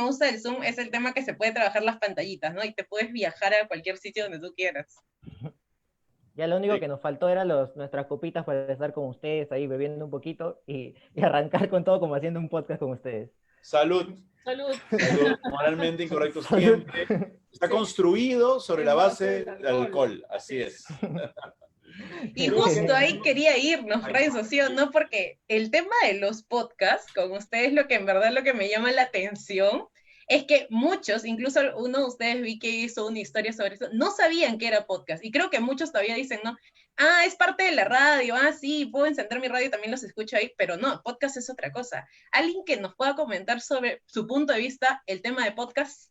me gusta del Zoom es el tema que se puede trabajar las pantallitas, ¿no? Y te puedes viajar a cualquier sitio donde tú quieras. Ya lo único que nos faltó era nuestras copitas para estar con ustedes ahí bebiendo un poquito y arrancar con todo como haciendo un podcast con ustedes. Salud. Salud. Salud. Moralmente incorrecto Salud. siempre. Está construido sobre la base del alcohol. Así es. Y justo ahí quería irnos, Renzo, ¿sí o no? Porque el tema de los podcasts, con ustedes, lo que en verdad lo que me llama la atención es que muchos, incluso uno de ustedes vi que hizo una historia sobre eso, no sabían que era podcast. Y creo que muchos todavía dicen, no, es parte de la radio, sí, puedo encender mi radio y también los escucho ahí, pero no, podcast es otra cosa. ¿Alguien que nos pueda comentar sobre su punto de vista el tema de podcast?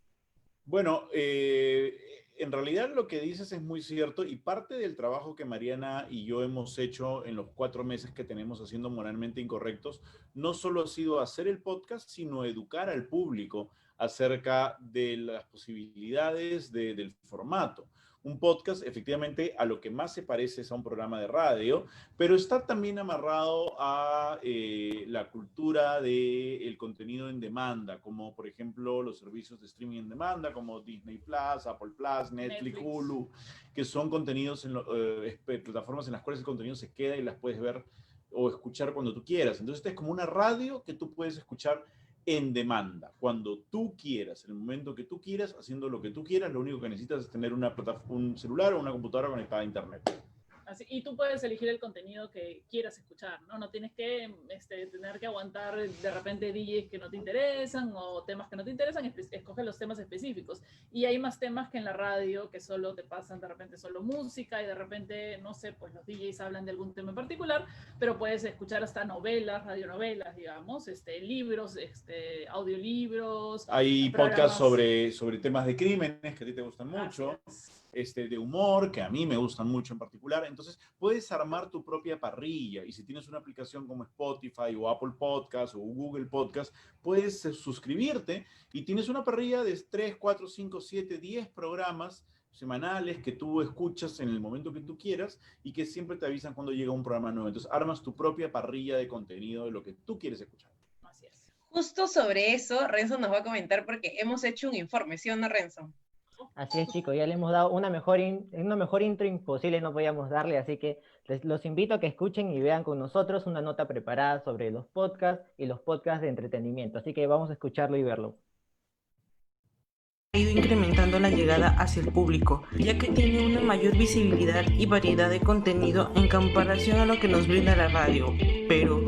Bueno, en realidad lo que dices es muy cierto y parte del trabajo que Mariana y yo hemos hecho en los 4 meses que tenemos haciendo Moralmente Incorrectos, no solo ha sido hacer el podcast, sino educar al público acerca de las posibilidades del formato. Un podcast, efectivamente, a lo que más se parece es a un programa de radio, pero está también amarrado a la cultura del contenido en demanda, como por ejemplo los servicios de streaming en demanda, como Disney Plus, Apple Plus, Netflix, Hulu, que son contenidos en plataformas en las cuales el contenido se queda y las puedes ver o escuchar cuando tú quieras. Entonces, es como una radio que tú puedes escuchar en demanda, cuando tú quieras, en el momento que tú quieras, haciendo lo que tú quieras. Lo único que necesitas es tener un celular o una computadora conectada a internet. Así, y tú puedes elegir el contenido que quieras escuchar, ¿no? No tienes que tener que aguantar de repente DJs que no te interesan o temas que no te interesan, escoge los temas específicos. Y hay más temas que en la radio que solo te pasan de repente solo música y de repente, no sé, pues los DJs hablan de algún tema en particular, pero puedes escuchar hasta novelas, radionovelas, digamos, libros, audiolibros. Hay podcasts sobre temas de crímenes que a ti te gustan mucho. De humor, que a mí me gustan mucho en particular. Entonces, puedes armar tu propia parrilla y si tienes una aplicación como Spotify o Apple Podcast o Google Podcast, puedes suscribirte y tienes una parrilla de 3, 4, 5, 7, 10 programas semanales que tú escuchas en el momento que tú quieras y que siempre te avisan cuando llega un programa nuevo. Entonces, armas tu propia parrilla de contenido de lo que tú quieres escuchar. Así es. Justo sobre eso, Renzo nos va a comentar porque hemos hecho un informe, ¿sí o no, Renzo? Así es, chicos, ya le hemos dado una mejor intro imposible, no podíamos darle, así que los invito a que escuchen y vean con nosotros una nota preparada sobre los podcasts y los podcasts de entretenimiento, así que vamos a escucharlo y verlo. Ha ido incrementando la llegada hacia el público, ya que tiene una mayor visibilidad y variedad de contenido en comparación a lo que nos brinda la radio. Pero,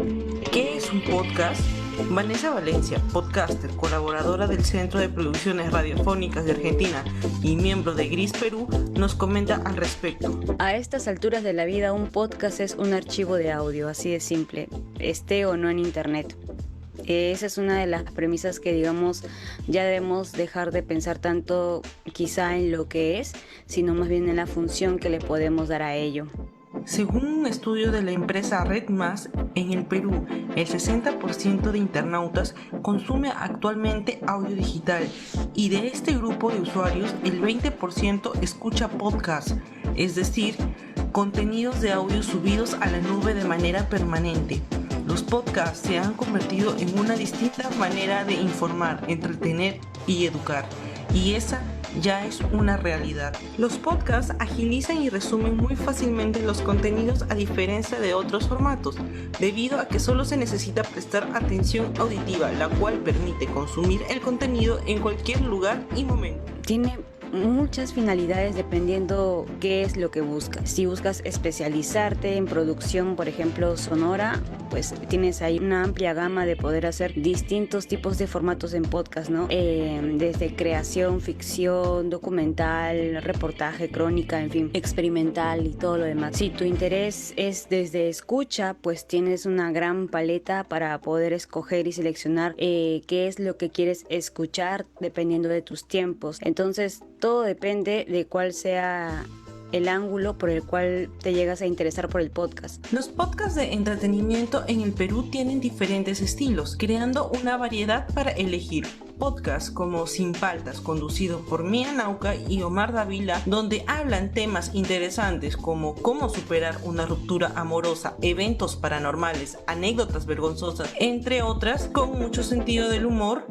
¿qué es un podcast? Vanessa Valencia, podcaster, colaboradora del Centro de Producciones Radiofónicas de Argentina y miembro de Gris Perú, nos comenta al respecto. A estas alturas de la vida, un podcast es un archivo de audio, así de simple, esté o no en internet. Esa es una de las premisas que, digamos, ya debemos dejar de pensar tanto quizá en lo que es, sino más bien en la función que le podemos dar a ello. Según un estudio de la empresa Red Más, en el Perú, el 60% de internautas consume actualmente audio digital y de este grupo de usuarios el 20% escucha podcasts, es decir, contenidos de audio subidos a la nube de manera permanente. Los podcasts se han convertido en una distinta manera de informar, entretener y educar, y esa ya es una realidad. Los podcasts agilizan y resumen muy fácilmente los contenidos a diferencia de otros formatos, debido a que solo se necesita prestar atención auditiva, la cual permite consumir el contenido en cualquier lugar y momento. Tiene muchas finalidades dependiendo qué es lo que buscas. Si buscas especializarte en producción, por ejemplo, sonora, pues tienes ahí una amplia gama de poder hacer distintos tipos de formatos en podcast, ¿no? Desde creación, ficción, documental, reportaje, crónica, en fin, experimental y todo lo demás. Si tu interés es desde escucha, pues tienes una gran paleta para poder escoger y seleccionar qué es lo que quieres escuchar dependiendo de tus tiempos. Entonces, todo depende de cuál sea el ángulo por el cual te llegas a interesar por el podcast. Los podcasts de entretenimiento en el Perú tienen diferentes estilos, creando una variedad para elegir. Podcasts como Sin Paltas, conducido por Mía Nauca y Omar Dávila, donde hablan temas interesantes como cómo superar una ruptura amorosa, eventos paranormales, anécdotas vergonzosas, entre otras, con mucho sentido del humor.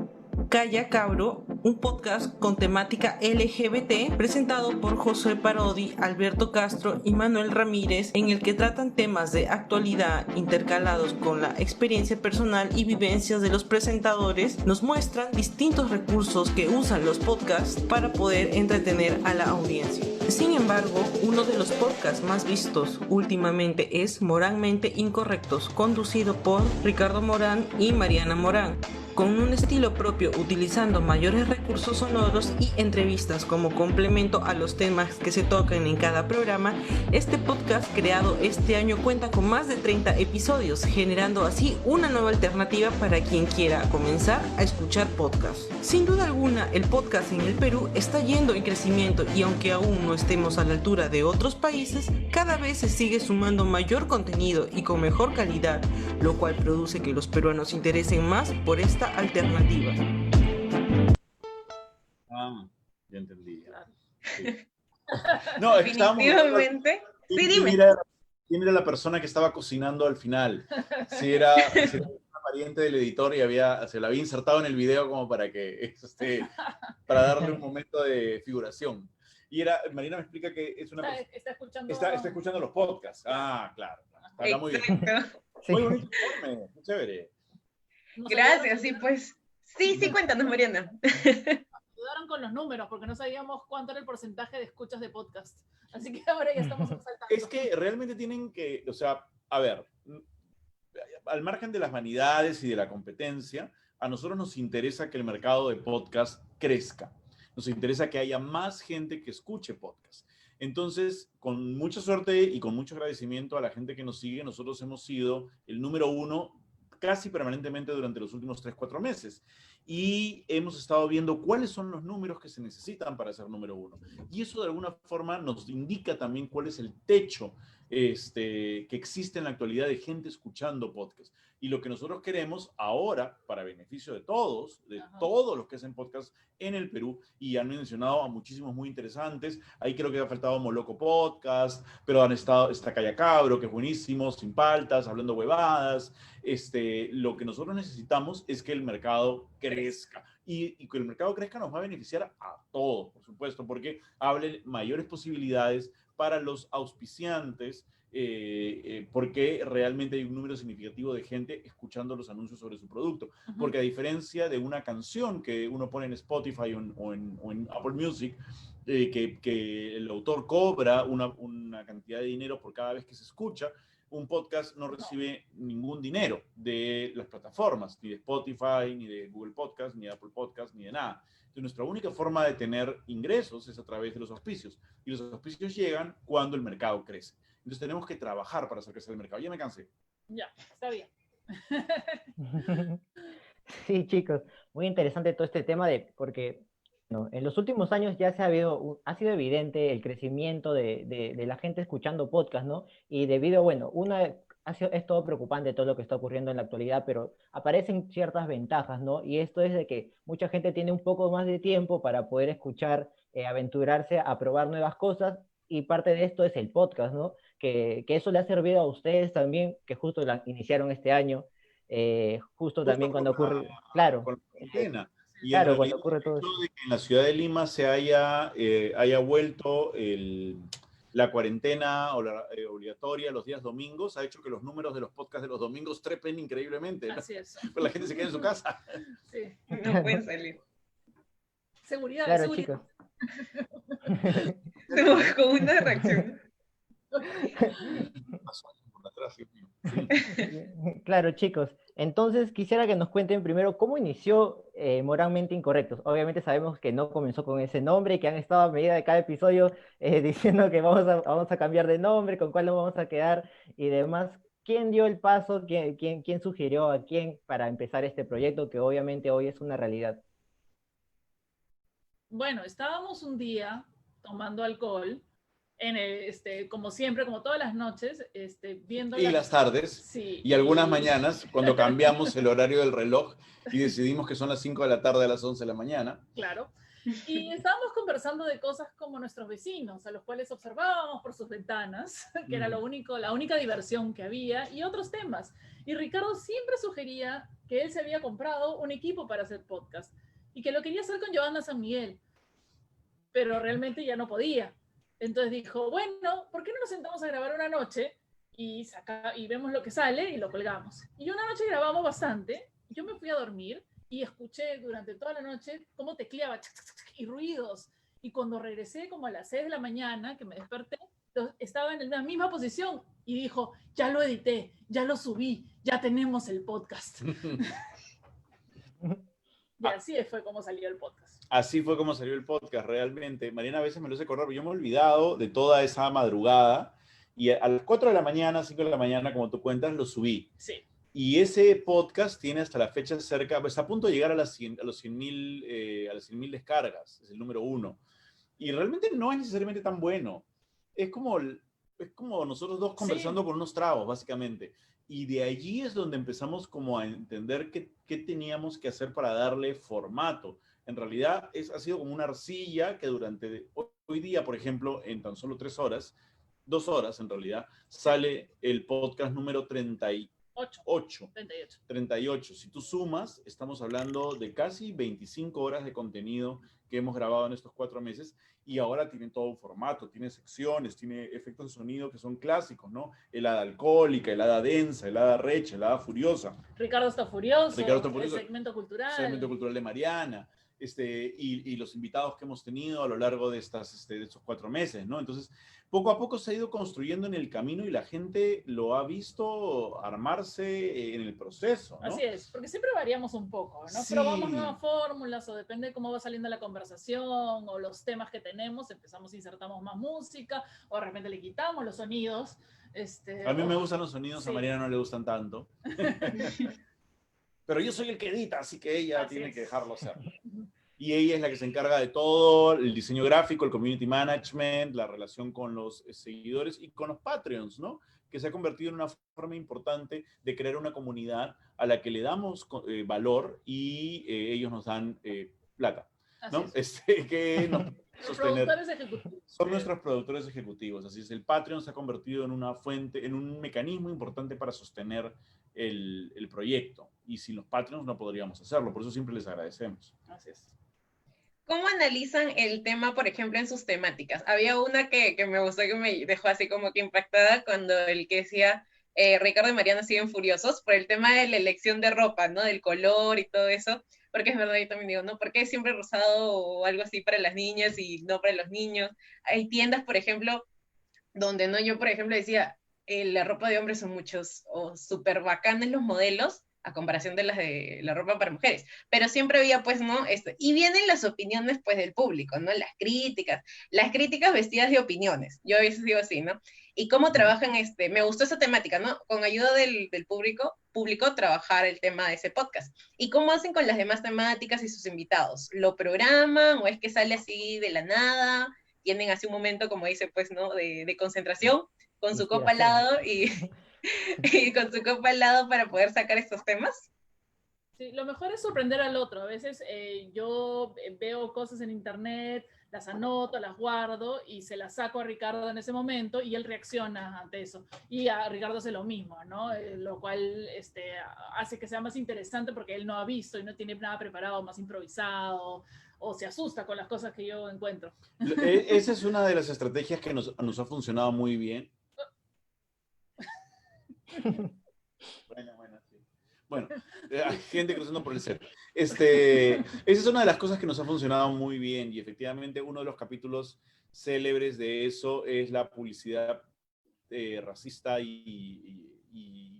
Calla Cabro, un podcast con temática LGBT presentado por Josué Parodi, Alberto Castro y Manuel Ramírez, en el que tratan temas de actualidad intercalados con la experiencia personal y vivencias de los presentadores. Nos muestran distintos recursos que usan los podcasts para poder entretener a la audiencia. Sin embargo, uno de los podcasts más vistos últimamente es Moralmente Incorrectos, conducido por Ricardo Morán y Mariana Morán. Con un estilo propio, utilizando mayores recursos sonoros y entrevistas como complemento a los temas que se tocan en cada programa, este podcast creado este año cuenta con más de 30 episodios, generando así una nueva alternativa para quien quiera comenzar a escuchar podcasts. Sin duda alguna, el podcast en el Perú está yendo en crecimiento y aunque aún no estemos a la altura de otros países, cada vez se sigue sumando mayor contenido y con mejor calidad, lo cual produce que los peruanos se interesen más por esta alternativa. Ya entendí. Sí. No, es que definitivamente. Sí, dime. ¿Quién era la persona que estaba cocinando al final? Si era una pariente del editor y se la había insertado en el video como para que para darle un momento de figuración. Y Marina me explica que es una persona. Está escuchando los podcasts. Ah, claro. Está muy bien. Muy bonito informe, muy chévere. Gracias, sí, pues. Sí, cuéntanos, Mariana. Ayudaron con los números, porque no sabíamos cuánto era el porcentaje de escuchas de podcast. Así que ahora ya estamos saltando. Es que realmente tienen que, o sea, a ver, al margen de las vanidades y de la competencia, a nosotros nos interesa que el mercado de podcast crezca. Nos interesa que haya más gente que escuche podcast. Entonces, con mucha suerte y con mucho agradecimiento a la gente que nos sigue, nosotros hemos sido el número 1 casi permanentemente durante los últimos 3-4 meses. Y hemos estado viendo cuáles son los números que se necesitan para ser número 1. Y eso de alguna forma nos indica también cuál es el techo que existe en la actualidad de gente escuchando podcast. Y lo que nosotros queremos ahora, para beneficio de todos los que hacen podcast en el Perú, y han mencionado a muchísimos muy interesantes, ahí creo que ha faltado Moloco Podcast, pero está Calla Cabro, que es buenísimo, Sin Paltas, Hablando Huevadas. Lo que nosotros necesitamos es que el mercado crezca. Y que el mercado crezca nos va a beneficiar a todos, por supuesto, porque hable mayores posibilidades para los auspiciantes, porque realmente hay un número significativo de gente escuchando los anuncios sobre su producto. Porque a diferencia de una canción que uno pone en Spotify o en Apple Music, que el autor cobra una cantidad de dinero por cada vez que se escucha, un podcast no recibe ningún dinero de las plataformas, ni de Spotify, ni de Google Podcast, ni de Apple Podcast, ni de nada. Entonces, nuestra única forma de tener ingresos es a través de los auspicios. Y los auspicios llegan cuando el mercado crece. Entonces, tenemos que trabajar para hacer crecer el mercado. Ya me cansé. Ya, está bien. Sí, chicos, muy interesante todo este tema porque en los últimos años ya ha sido evidente el crecimiento de la gente escuchando podcast, ¿no? Y debido, es todo preocupante todo lo que está ocurriendo en la actualidad, pero aparecen ciertas ventajas, ¿no? Y esto es de que mucha gente tiene un poco más de tiempo para poder escuchar, aventurarse a probar nuevas cosas, y parte de esto es el podcast, ¿no? Que eso le ha servido a ustedes también, que justo iniciaron este año, justo también cuando ocurre, claro. Con la cuarentena. Y claro, cuando ocurre todo eso. De que en la ciudad de Lima se haya vuelto la cuarentena obligatoria los días domingos, ha hecho que los números de los podcasts de los domingos trepen increíblemente, ¿no? Así es. Pero la gente se queda en su casa. Sí. No pueden salir. Seguridad, claro, seguridad. Chicos. Con una reacción. Claro, chicos. Entonces quisiera que nos cuenten primero cómo inició Moralmente Incorrectos. Obviamente sabemos que no comenzó con ese nombre, que han estado a medida de cada episodio diciendo que vamos a cambiar de nombre, con cuál nos vamos a quedar y demás. ¿Quién dio el paso? ¿Quién sugirió a quién para empezar este proyecto que obviamente hoy es una realidad? Bueno, estábamos un día tomando alcohol, como siempre, como todas las noches, viendo... Y las tardes, sí, y algunas mañanas, cuando cambiamos el horario del reloj y decidimos que son las 5 de la tarde a las 11 de la mañana. Claro. Y estábamos conversando de cosas como nuestros vecinos, a los cuales observábamos por sus ventanas, que era la única diversión que había, y otros temas. Y Ricardo siempre sugería que él se había comprado un equipo para hacer podcast. y que lo quería hacer con Johanna San Miguel, pero realmente ya no podía. Entonces dijo, bueno, ¿por qué no nos sentamos a grabar una noche y vemos lo que sale y lo colgamos? Y una noche grabamos bastante, yo me fui a dormir y escuché durante toda la noche cómo tecleaba y ruidos. Y cuando regresé como a las 6 de la mañana, que me desperté, estaba en la misma posición y dijo, ya lo edité, ya lo subí, ya tenemos el podcast. Y así fue como salió el podcast. Así fue como salió el podcast, realmente. Mariana a veces me lo hace acordar, pero yo me he olvidado de toda esa madrugada y a las 4 de la mañana, 5 de la mañana, como tú cuentas, lo subí. Sí. Y ese podcast tiene hasta la fecha cerca, está a punto de llegar a los 100.000 descargas, es el número 1. Y realmente no es necesariamente tan bueno. Es como nosotros dos conversando con unos tragos, básicamente. Y de allí es donde empezamos como a entender qué teníamos que hacer para darle formato. En realidad ha sido como una arcilla que durante hoy día, por ejemplo, en tan solo 3 horas, 2 horas en realidad, sale el podcast número 38. Si tú sumas, estamos hablando de casi 25 horas de contenido que hemos grabado en estos 4 meses y ahora tienen todo un formato, tiene secciones, tiene efectos de sonido que son clásicos, ¿no? Helada alcohólica, helada densa, helada recha, helada furiosa. Ricardo está furioso. El segmento cultural. Segmento cultural de Mariana. Y los invitados que hemos tenido a lo largo de estos 4 meses, ¿no? Entonces, poco a poco se ha ido construyendo en el camino y la gente lo ha visto armarse en el proceso, ¿no? Así es, porque siempre variamos un poco, ¿no? Sí. Probamos nuevas fórmulas o depende de cómo va saliendo la conversación o los temas que tenemos, empezamos e insertamos más música o de repente le quitamos los sonidos. A mí me gustan los sonidos, sí. A Mariana no le gustan tanto. Pero yo soy el que edita, así que ella Así tiene es. que dejarlo hacer. Y ella es la que se encarga de todo, el diseño gráfico, el community management, la relación con los seguidores y con los Patreons, ¿no? Que se ha convertido en una forma importante de crear una comunidad a la que le damos valor y ellos nos dan plata, ¿no? Que nos sostener. Productores ejecutivos. Son nuestros productores ejecutivos. Así es, el Patreon se ha convertido en una fuente, en un mecanismo importante para sostener el proyecto. Y sin los Patreons no podríamos hacerlo. Por eso siempre les agradecemos. Así es. ¿Cómo analizan el tema, por ejemplo, en sus temáticas? Había una que me gustó, que me dejó así como que impactada, cuando el que decía Ricardo y Mariana siguen furiosos por el tema de la elección de ropa, ¿no? Del color y todo eso. Porque es verdad, yo también digo, ¿no? ¿Por qué siempre rosado o algo así para las niñas y no para los niños? Hay tiendas, por ejemplo, donde no, yo, por ejemplo, decía, la ropa de hombres son muchos, o súper bacanes los modelos, a comparación de las de la ropa para mujeres. Pero siempre había, pues, ¿no? Y vienen las opiniones, pues, del público, ¿no? Las críticas vestidas de opiniones. Yo a veces digo así, ¿no? Y cómo trabajan, me gustó esa temática, ¿no? Con ayuda del público, trabajar el tema de ese podcast. ¿Y cómo hacen con las demás temáticas y sus invitados? ¿Lo programan o es que sale así de la nada? ¿Tienen así un momento, como dice, pues, ¿no? De concentración, con su copa al lado y con su copa al lado para poder sacar estos temas? Sí, lo mejor es sorprender al otro. A veces yo veo cosas en internet, las anoto, las guardo y se las saco a Ricardo en ese momento y él reacciona ante eso. Y a Ricardo hace lo mismo, ¿no? Lo cual hace que sea más interesante porque él no ha visto y no tiene nada preparado, más improvisado, o se asusta con las cosas que yo encuentro. Esa es una de las estrategias que nos ha funcionado muy bien. Bueno, hay gente cruzando por el set. Esa es una de las cosas que nos ha funcionado muy bien y efectivamente uno de los capítulos célebres de eso es la publicidad racista y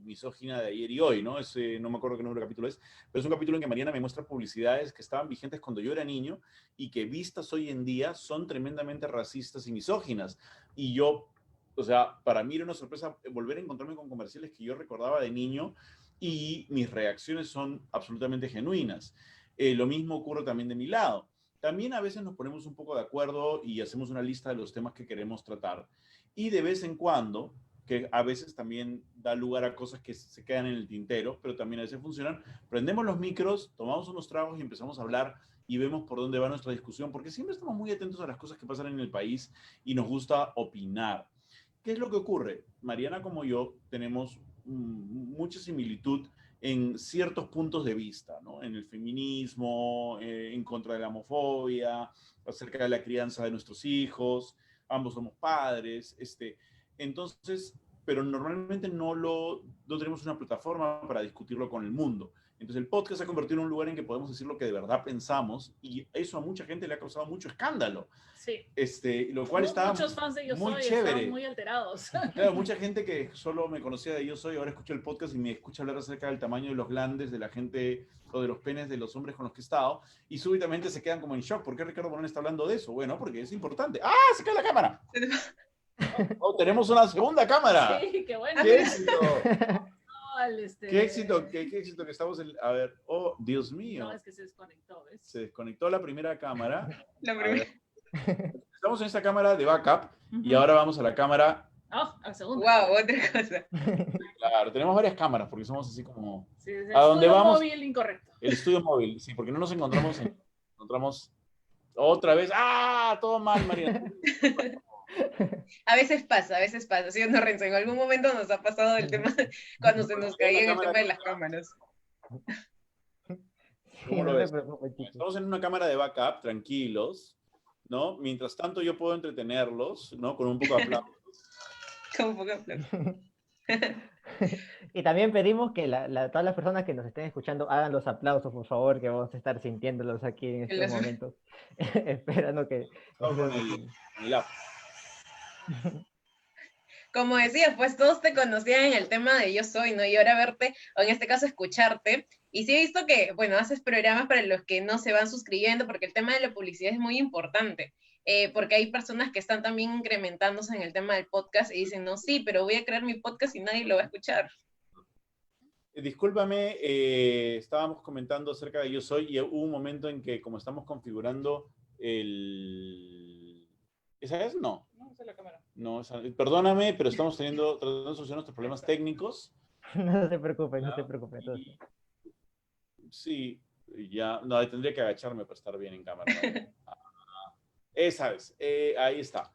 misógina de ayer y hoy, ¿no? No me acuerdo qué número de capítulo es, pero es un capítulo en que Mariana me muestra publicidades que estaban vigentes cuando yo era niño y que vistas hoy en día son tremendamente racistas y misóginas. Y yo, o sea, para mí era una sorpresa volver a encontrarme con comerciales que yo recordaba de niño y mis reacciones son absolutamente genuinas. Lo mismo ocurre también de mi lado. También a veces nos ponemos un poco de acuerdo y hacemos una lista de los temas que queremos tratar. Y de vez en cuando, que a veces también da lugar a cosas que se quedan en el tintero, pero también a veces funcionan, prendemos los micros, tomamos unos tragos y empezamos a hablar y vemos por dónde va nuestra discusión, porque siempre estamos muy atentos a las cosas que pasan en el país y nos gusta opinar. ¿Qué es lo que ocurre? Mariana como yo tenemos mucha similitud en ciertos puntos de vista, ¿no? En el feminismo, en contra de la homofobia, acerca de la crianza de nuestros hijos, ambos somos padres, entonces, pero normalmente no tenemos una plataforma para discutirlo con el mundo. Entonces el podcast se ha convertido en un lugar en que podemos decir lo que de verdad pensamos, y eso a mucha gente le ha causado mucho escándalo. Sí. Lo cual está muchos fans de Yo muy Soy chévere. estaban muy alterados. Claro, mucha gente que solo me conocía de Yo Soy, ahora escucha el podcast y me escucha hablar acerca del tamaño de los glandes de la gente o de los penes de los hombres con los que he estado, y súbitamente se quedan como en shock. ¿Por qué Ricardo Morán está hablando de eso? Bueno, porque es importante. ¡Ah, se cae la cámara! Oh, tenemos una segunda cámara. Sí, qué bueno. ¡Qué éxito! Qué éxito que estamos en... A ver, oh, Dios mío. No, es que se desconectó, ¿ves? Se desconectó la primera cámara. La primera. Estamos en esta cámara de backup y ahora vamos a la cámara... a la segunda. Wow, otra cosa. Claro, tenemos varias cámaras porque somos así como... Sí, ¿A dónde vamos? Móvil incorrecto. El estudio móvil, sí, porque no nos encontramos otra vez. ¡Ah! Todo mal, María. A veces pasa, ¿sí o no, Renzo? En algún momento nos ha pasado el tema cuando se nos caía el tema de las cámaras. ¿Cómo lo ves? Estamos en una cámara de backup, tranquilos, ¿no? Mientras tanto yo puedo entretenerlos, ¿no? Con un poco de aplausos. Con un poco de aplauso. Y también pedimos que todas las personas que nos estén escuchando hagan los aplausos, por favor, que vamos a estar sintiéndolos aquí en estos momentos. Esperando que... Con el app. Como decía, pues todos te conocían en el tema de Yo Soy, ¿no? Y ahora verte, o en este caso escucharte. Y sí he visto que, bueno, haces programas para los que no se van suscribiendo, porque el tema de la publicidad es muy importante. Porque hay personas que están también incrementándose en el tema del podcast y dicen, no, sí, pero voy a crear mi podcast y nadie lo va a escuchar. Discúlpame, estábamos comentando acerca de Yo Soy y hubo un momento en que, como estamos configurando ¿Esa es? No. No, esa es la cámara. No, perdóname, pero estamos tratando de solucionar nuestros problemas técnicos. No se preocupe, no se preocupe. Sí, ya, no, tendría que agacharme para estar bien en cámara. Esa es, ahí está.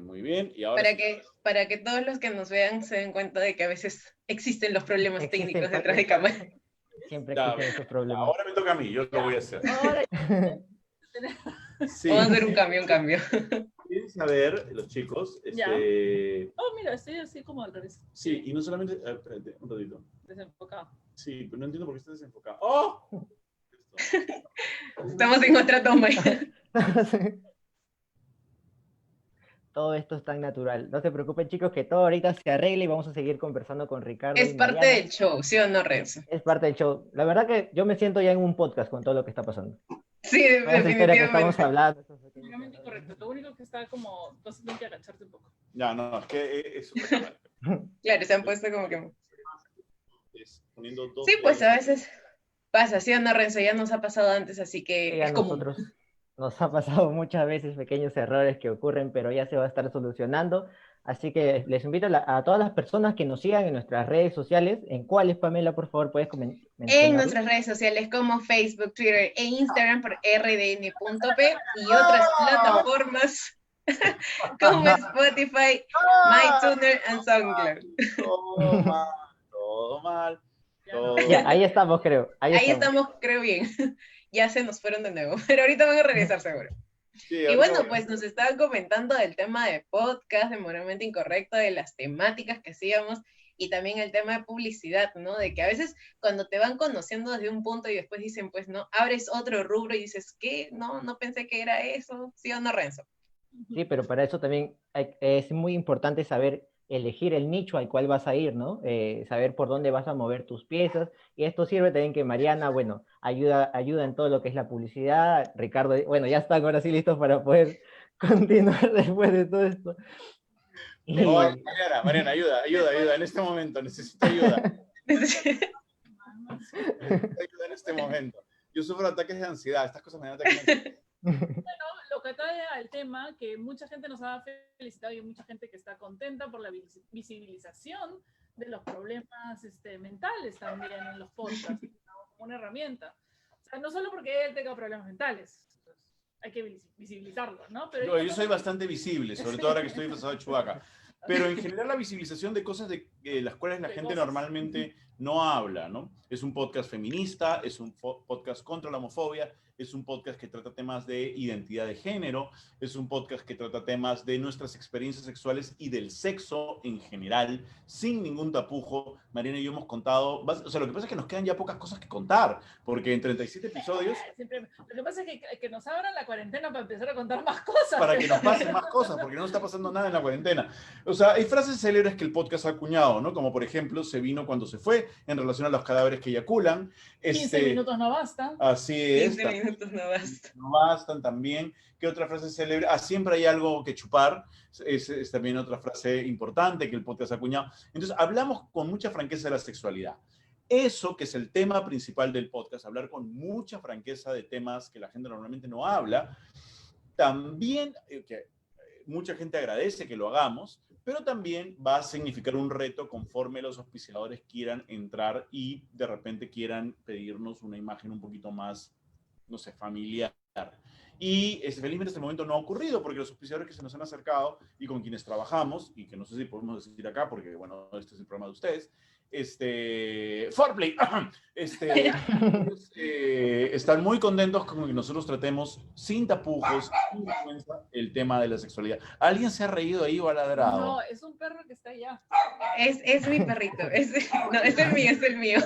Muy bien. Y ahora para que todos los que nos vean se den cuenta de que a veces existen los problemas técnicos detrás de cámara. Siempre existen esos problemas. Ahora me toca a mí, yo lo voy a hacer. Sí. Vamos a hacer un cambio. ¿Quieren saber, los chicos? Oh, mira, estoy así como al revés. Sí, y no solamente... espérate, un ratito. Desenfocado. Sí, pero no entiendo por qué está desenfocado. ¡Oh! Estamos en otra toma. Todo esto es tan natural. No se preocupen, chicos, que todo ahorita se arregle y vamos a seguir conversando con Ricardo. Es parte del show, ¿sí o no, Renzo? Es parte del show. La verdad que yo me siento ya en un podcast con todo lo que está pasando. Sí, definitivamente. Que estamos hablando. Técnicamente incorrecto. Lo único que está como... Vas a tener que agacharte un poco. No, es que es súper Claro, se han puesto como que... Poniendo dos... Sí, pues a veces pasa, ¿sí o no, Renzo? Ya nos ha pasado antes, así que sí, es común. Nosotros nos ha pasado muchas veces pequeños errores que ocurren, pero ya se va a estar solucionando. Así que les invito a todas las personas que nos sigan en nuestras redes sociales. ¿En cuáles, Pamela, por favor, puedes mencionar? En nuestras redes sociales como Facebook, Twitter e Instagram por rdn.p y otras plataformas como Spotify, MyTuner y SoundCloud. Todo mal. Ya, ahí estamos, creo. Ahí estamos, creo bien. Ya se nos fueron de nuevo, pero ahorita van a regresar seguro. Sí, y bueno, pues nos estaban comentando del tema de podcast, de Moralmente Incorrecto, de las temáticas que hacíamos y también el tema de publicidad, ¿no? De que a veces cuando te van conociendo desde un punto y después dicen, pues no, abres otro rubro y dices, ¿qué? No pensé que era eso, ¿sí o no, Renzo? Sí, pero para eso también es muy importante saber elegir el nicho al cual vas a ir, ¿no? Saber por dónde vas a mover tus piezas, y esto sirve también que Mariana, bueno, ayuda en todo lo que es la publicidad. Ricardo, bueno, ya están ahora sí listos para poder continuar después de todo esto. Mariana, ayuda, en este momento, necesito ayuda. Necesito ayuda en este momento. Yo sufro ataques de ansiedad, estas cosas me dan ataques de ansiedad. Bueno, lo que trae al tema, que mucha gente nos ha felicitado y mucha gente que está contenta por la visibilización de los problemas mentales también en los podcasts, ¿no? Como una herramienta. O sea, no solo porque él tenga problemas mentales, hay que visibilizarlos, ¿no? Pero yo soy bastante visible, sobre todo ahora que estoy disfrazado de Chewbacca. pero en general la visibilización de cosas de las cuales la gente normalmente no habla, ¿no? Es un podcast feminista, es un podcast contra la homofobia, es un podcast que trata temas de identidad de género, es un podcast que trata temas de nuestras experiencias sexuales y del sexo en general, sin ningún tapujo. Mariana y yo hemos contado, o sea, lo que pasa es que nos quedan ya pocas cosas que contar, porque en 37 episodios... Lo que pasa es que nos abran la cuarentena para empezar a contar más cosas. Para que nos pasen más cosas, porque no está pasando nada en la cuarentena. O sea, hay frases célebres que el podcast ha acuñado, ¿no? Como por ejemplo, se vino cuando se fue, en relación a los cadáveres que eyaculan. 15 minutos no bastan. Así es. 15 minutos no bastan. No bastan también. ¿Qué otra frase célebre? Siempre hay algo que chupar. Es también otra frase importante que el podcast ha acuñado. Entonces, hablamos con mucha franqueza de la sexualidad. Eso, que es el tema principal del podcast, hablar con mucha franqueza de temas que la gente normalmente no habla, también, que mucha gente agradece que lo hagamos, pero también va a significar un reto conforme los auspiciadores quieran entrar y de repente quieran pedirnos una imagen un poquito más, no sé, familiar. Y felizmente hasta el momento no ha ocurrido, porque los auspiciadores que se nos han acercado y con quienes trabajamos, y que no sé si podemos decir acá, porque bueno, este es el programa de ustedes, Foreplay, están muy contentos con que nosotros tratemos sin tapujos, sin vergüenza, el tema de la sexualidad. ¿Alguien se ha reído ahí o ha ladrado? No, es un perro que está allá. Es mi perrito. No, es el mío, es el mío.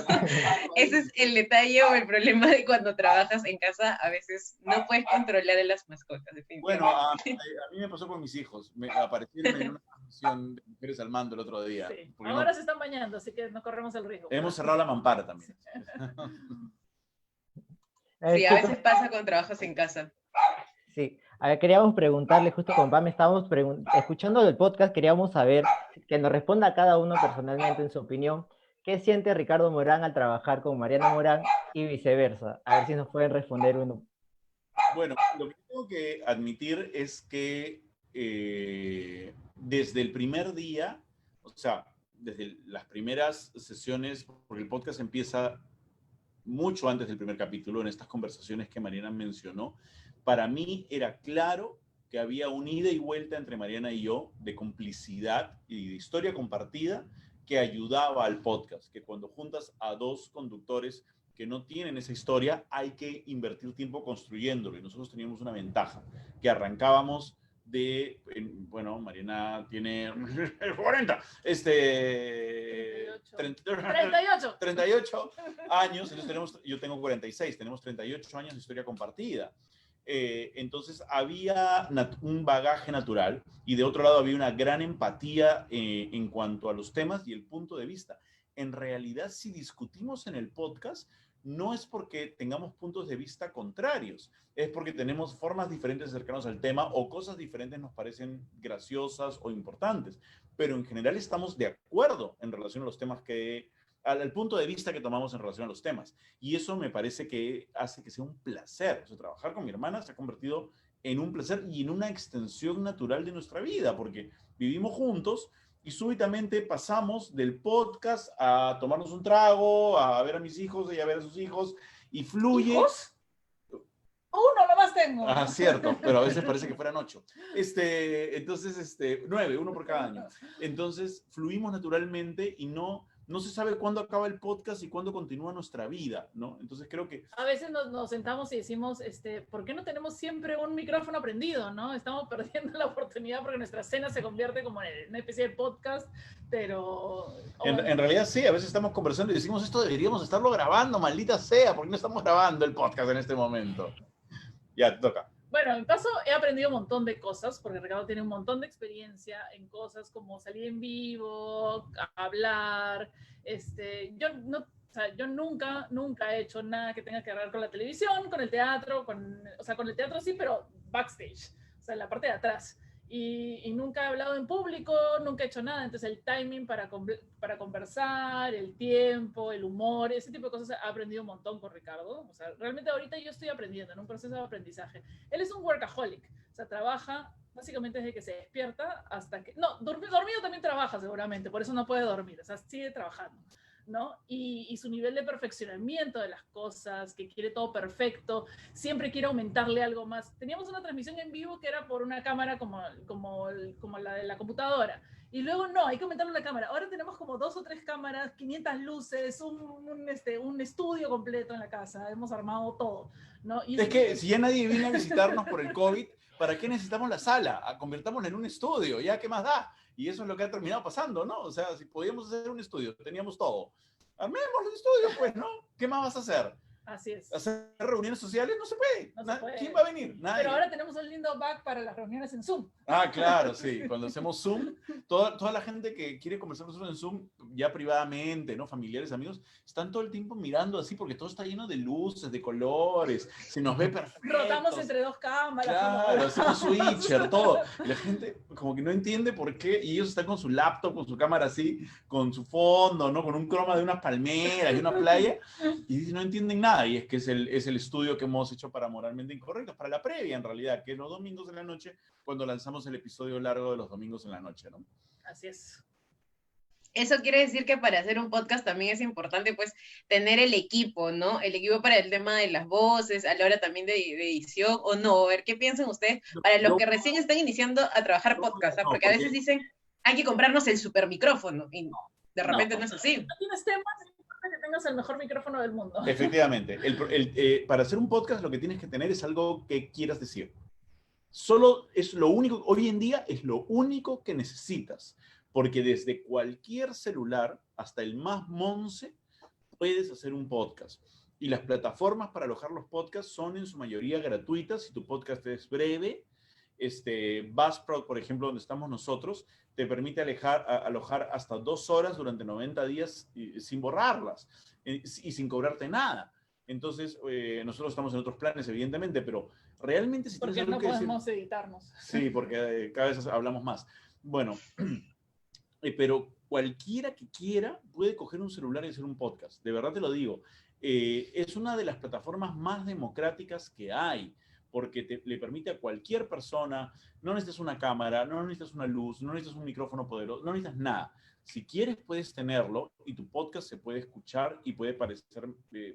Ese es el detalle o el problema de cuando trabajas en casa. A veces no puedes controlar a las mascotas, definitivamente. Bueno, a mí me pasó con mis hijos. Me aparecieron en una transmisión de Mujeres al Mando el otro día. Sí. Ahora se están bañando, así que no corremos el riesgo. Hemos cerrado la mampara también. Sí, a veces pasa con trabajos en casa. Sí, a ver, queríamos preguntarle, justo con Pam, estábamos escuchando el podcast, queríamos saber, que nos responda a cada uno personalmente en su opinión, ¿qué siente Ricardo Morán al trabajar con Mariana Morán y viceversa? A ver si nos pueden responder uno. Bueno, lo que tengo que admitir es que desde el primer día, o sea, desde las primeras sesiones, porque el podcast empieza mucho antes del primer capítulo, en estas conversaciones que Mariana mencionó, para mí era claro que había un ida y vuelta entre Mariana y yo de complicidad y de historia compartida que ayudaba al podcast, que cuando juntas a dos conductores que no tienen esa historia, hay que invertir tiempo construyéndolo, y nosotros teníamos una ventaja, que arrancábamos bueno, Mariana tiene 40, 38 años, entonces yo tengo 46, tenemos 38 años de historia compartida. Entonces había un bagaje natural y de otro lado había una gran empatía en cuanto a los temas y el punto de vista. En realidad, si discutimos en el podcast, no es porque tengamos puntos de vista contrarios, es porque tenemos formas diferentes de acercarnos al tema o cosas diferentes nos parecen graciosas o importantes, pero en general estamos de acuerdo en relación a los temas al punto de vista que tomamos en relación a los temas. Y eso me parece que hace que sea un placer. O sea, trabajar con mi hermana se ha convertido en un placer y en una extensión natural de nuestra vida, porque vivimos juntos y súbitamente pasamos del podcast a tomarnos un trago, a ver a mis hijos, ella a ver a sus hijos, y fluye. ¿Hijos? Uno nomás tengo. Ah, cierto, pero a veces parece que fueran 8. Entonces, 9, uno por cada año. Entonces, fluimos naturalmente y no se sabe cuándo acaba el podcast y cuándo continúa nuestra vida, ¿no? Entonces creo que... A veces nos sentamos y decimos, ¿por qué no tenemos siempre un micrófono prendido, no? Estamos perdiendo la oportunidad porque nuestra cena se convierte como en una especie de podcast, pero... En realidad sí, a veces estamos conversando y decimos, esto deberíamos estarlo grabando, maldita sea, ¿por qué no estamos grabando el podcast en este momento? Ya, te toca. Bueno, en mi caso he aprendido un montón de cosas, porque Ricardo tiene un montón de experiencia en cosas como salir en vivo, hablar. Yo nunca he hecho nada que tenga que ver con la televisión, con el teatro, con el teatro sí, pero backstage, o sea, en la parte de atrás. Y nunca he hablado en público, nunca he hecho nada, entonces el timing para conversar, el tiempo, el humor, ese tipo de cosas he aprendido un montón con Ricardo. O sea, realmente ahorita yo estoy aprendiendo en un proceso de aprendizaje. Él es un workaholic, o sea, trabaja básicamente desde que se despierta hasta que... No, dormido también trabaja seguramente, por eso no puede dormir, o sea, sigue trabajando. ¿no? Y su nivel de perfeccionamiento de las cosas, que quiere todo perfecto, siempre quiere aumentarle algo más. Teníamos una transmisión en vivo que era por una cámara como la de la computadora. Y luego no, hay que aumentarle la cámara. Ahora tenemos como 2 o 3 cámaras, 500 luces, un estudio completo en la casa. Hemos armado todo, ¿no? Y Es que si ya nadie viene a visitarnos por el COVID, ¿para qué necesitamos la sala? Convirtámosla en un estudio, ¿ya qué más da? Y eso es lo que ha terminado pasando, ¿no? O sea, si podíamos hacer un estudio, teníamos todo. Armemos el estudio, pues, ¿no? ¿Qué más vas a hacer? Así es. ¿Hacer reuniones sociales? No se puede. No se puede. ¿Quién va a venir? Nadie. Pero ahora tenemos un lindo back para las reuniones en Zoom. Ah, claro, sí. Cuando hacemos Zoom, toda la gente que quiere conversar con nosotros en Zoom, ya privadamente, ¿no? Familiares, amigos, están todo el tiempo mirando así porque todo está lleno de luces, de colores, se nos ve perfecto. Rotamos entre 2 cámaras. Claro, hacemos switcher, todo. Y la gente como que no entiende por qué, y ellos están con su laptop, con su cámara así, con su fondo, ¿no? Con un croma de unas palmeras y una playa, y no entienden nada. Y es que es el estudio que hemos hecho para Moralmente Incorrectos, para la previa en realidad, que es los domingos en la noche, cuando lanzamos el episodio largo de los domingos en la noche, ¿no? Así es. Eso quiere decir que para hacer un podcast también es importante, pues, tener el equipo, ¿no? El equipo para el tema de las voces, a la hora también de edición, o no. A ver, ¿qué piensan ustedes para los que recién están iniciando a trabajar podcast? Porque a veces dicen, hay que comprarnos el super micrófono, y de repente no es así. No tienes temas, no importa que tengas el mejor micrófono del mundo. Efectivamente. Para hacer un podcast lo que tienes que tener es algo que quieras decir. Solo es lo único, hoy en día es lo único que necesitas. Porque desde cualquier celular, hasta el más monce, puedes hacer un podcast. Y las plataformas para alojar los podcasts son en su mayoría gratuitas. Si tu podcast es breve, Buzzsprout, por ejemplo, donde estamos nosotros, te permite alojar hasta 2 horas durante 90 días sin borrarlas y sin cobrarte nada. Entonces, nosotros estamos en otros planes, evidentemente, pero realmente si porque tienes no algo que podemos decir, editarnos. Sí, porque cada vez hablamos más. Bueno, pero cualquiera que quiera puede coger un celular y hacer un podcast. De verdad te lo digo. Es una de las plataformas más democráticas que hay, porque le permite a cualquier persona, no necesitas una cámara, no necesitas una luz, no necesitas un micrófono poderoso, no necesitas nada. Si quieres, puedes tenerlo y tu podcast se puede escuchar y puede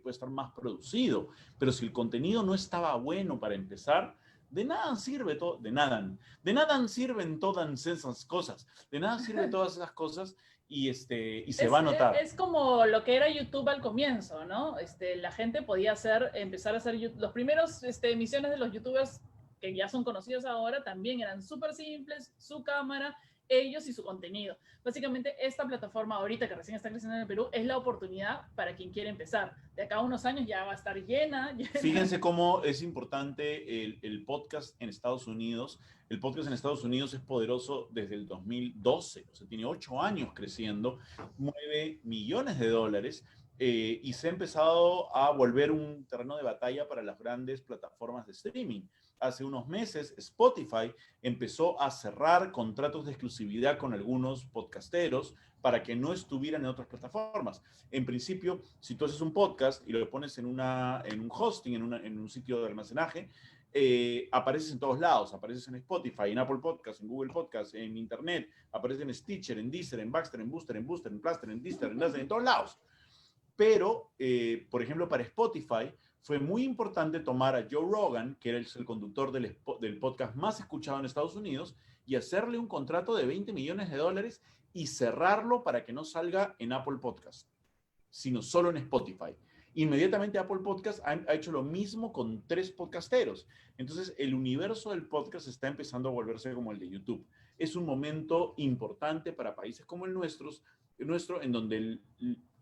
estar más producido. Pero si el contenido no estaba bueno para empezar, de nada sirve todo, de nada sirven todas esas cosas, de nada sirven todas esas cosas y se va a notar. Es como lo que era YouTube al comienzo, ¿no? La gente podía empezar a hacer los primeros emisiones de los youtubers que ya son conocidos ahora también eran súper simples, su cámara, ellos y su contenido. Básicamente esta plataforma ahorita que recién está creciendo en el Perú es la oportunidad para quien quiere empezar. De acá a unos años ya va a estar llena. Fíjense cómo es importante el podcast en Estados Unidos. El podcast en Estados Unidos es poderoso desde el 2012, o sea, tiene 8 años creciendo, mueve millones de dólares y se ha empezado a volver un terreno de batalla para las grandes plataformas de streaming. Hace unos meses, Spotify empezó a cerrar contratos de exclusividad con algunos podcasteros para que no estuvieran en otras plataformas. En principio, si tú haces un podcast y lo pones en un hosting, en un sitio de almacenaje, apareces en todos lados. Apareces en Spotify, en Apple Podcasts, en Google Podcasts, en Internet, apareces en Stitcher, en Deezer, en Baxter, en Booster, en Plaster, en Deezer, en todos lados. Pero, por ejemplo, para Spotify, fue muy importante tomar a Joe Rogan, que era el conductor del podcast más escuchado en Estados Unidos, y hacerle un contrato de $20 millones y cerrarlo para que no salga en Apple Podcast, sino solo en Spotify. Inmediatamente Apple Podcast ha hecho lo mismo con 3 podcasteros. Entonces, el universo del podcast está empezando a volverse como el de YouTube. Es un momento importante para países como el nuestro, en donde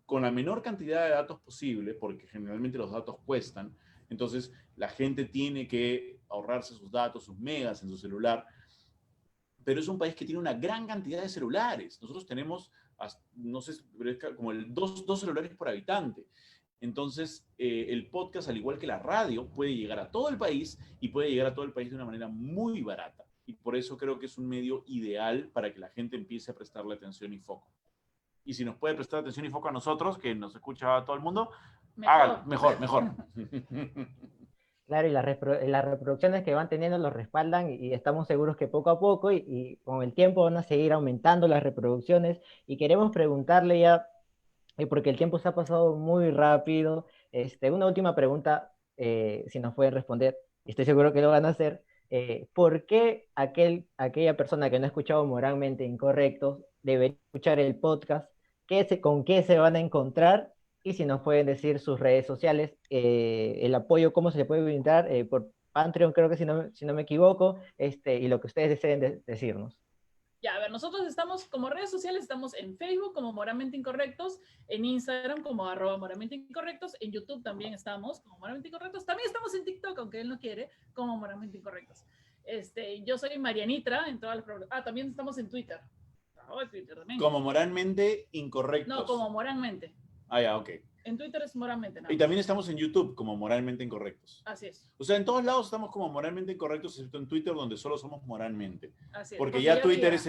con la menor cantidad de datos posible, porque generalmente los datos cuestan, entonces la gente tiene que ahorrarse sus datos, sus megas en su celular, pero es un país que tiene una gran cantidad de celulares. Nosotros tenemos, no sé, como 2 celulares por habitante. Entonces, el podcast, al igual que la radio, puede llegar a todo el país y puede llegar a todo el país de una manera muy barata. Y por eso creo que es un medio ideal para que la gente empiece a prestarle atención y foco. Y si nos puede prestar atención y foco a nosotros, que nos escucha a todo el mundo, hágalo, mejor. Claro, y las reproducciones que van teniendo los respaldan y estamos seguros que poco a poco y con el tiempo van a seguir aumentando las reproducciones. Y queremos preguntarle ya porque el tiempo se ha pasado muy rápido. Una última pregunta, si nos pueden responder, y estoy seguro que lo van a hacer. ¿Por qué aquella persona que no ha escuchado Moralmente Incorrectos debería escuchar el podcast? ¿Con qué se van a encontrar? Y si nos pueden decir sus redes sociales, el apoyo, cómo se le puede brindar por Patreon, creo que si no me equivoco, y lo que ustedes deseen decirnos. Ya, a ver, nosotros estamos como redes sociales, estamos en Facebook como Moralmente Incorrectos, en Instagram como @Moralmente Incorrectos, en YouTube también estamos como Moralmente Incorrectos, también estamos en TikTok, aunque él no quiere, como Moralmente Incorrectos. Yo soy Marianitra en todas las también estamos en Twitter. Twitter también. Como Moralmente Incorrectos. No, como Moralmente. Ya, ok. En Twitter es Moralmente. Y también estamos en YouTube como Moralmente Incorrectos. Así es. O sea, en todos lados estamos como Moralmente Incorrectos, excepto en Twitter, donde solo somos moralmente. Así es. Porque ya Twitter es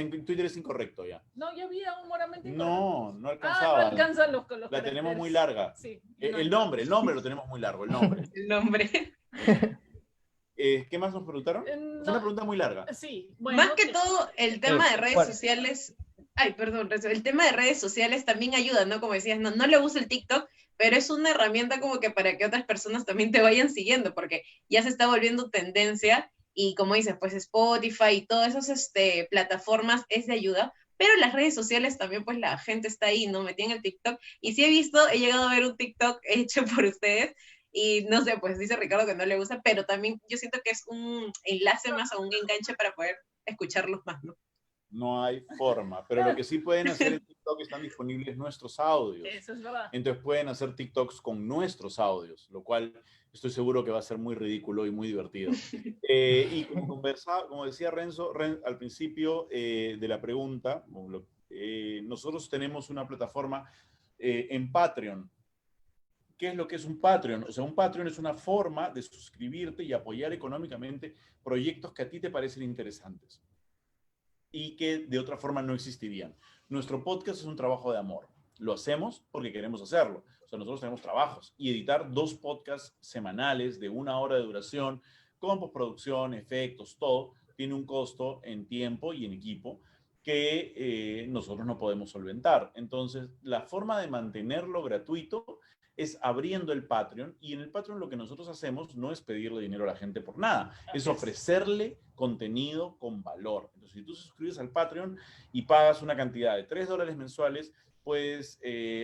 incorrecto ya. No, ya había un Moralmente Incorrecto. No alcanzaba. No alcanzan los La caracteres. tenemos muy larga. Sí. El nombre lo tenemos muy largo, el nombre. El nombre. ¿Qué más nos preguntaron? Es una pregunta muy larga. Sí. Bueno, Más que todo, el tema de redes sociales... Ay, perdón, el tema de redes sociales también ayuda, ¿no? Como decías, no le gusta el TikTok, pero es una herramienta como que para que otras personas también te vayan siguiendo, porque ya se está volviendo tendencia y como dices, pues Spotify y todas esas plataformas es de ayuda, pero las redes sociales también, pues la gente está ahí, ¿no? Metida en el TikTok. Y sí he llegado a ver un TikTok hecho por ustedes y no sé, pues dice Ricardo que no le gusta, pero también yo siento que es un enlace más o un enganche para poder escucharlos más, ¿no? No hay forma, pero lo que sí pueden hacer en TikTok están disponibles nuestros audios. Eso es verdad. Entonces pueden hacer TikToks con nuestros audios, lo cual estoy seguro que va a ser muy ridículo y muy divertido. Y como decía Renzo al principio de la pregunta, nosotros tenemos una plataforma en Patreon. ¿Qué es lo que es un Patreon? O sea, un Patreon es una forma de suscribirte y apoyar económicamente proyectos que a ti te parecen interesantes y que de otra forma no existirían. Nuestro podcast es un trabajo de amor. Lo hacemos porque queremos hacerlo. O sea, nosotros tenemos trabajos y editar 2 podcasts semanales de 1 hora de duración, con postproducción, efectos, todo, tiene un costo en tiempo y en equipo que nosotros no podemos solventar. Entonces, la forma de mantenerlo gratuito es abriendo el Patreon, y en el Patreon lo que nosotros hacemos no es pedirle dinero a la gente por nada, es ofrecerle contenido con valor. Entonces, si tú suscribes al Patreon y pagas una cantidad de $3 mensuales, puedes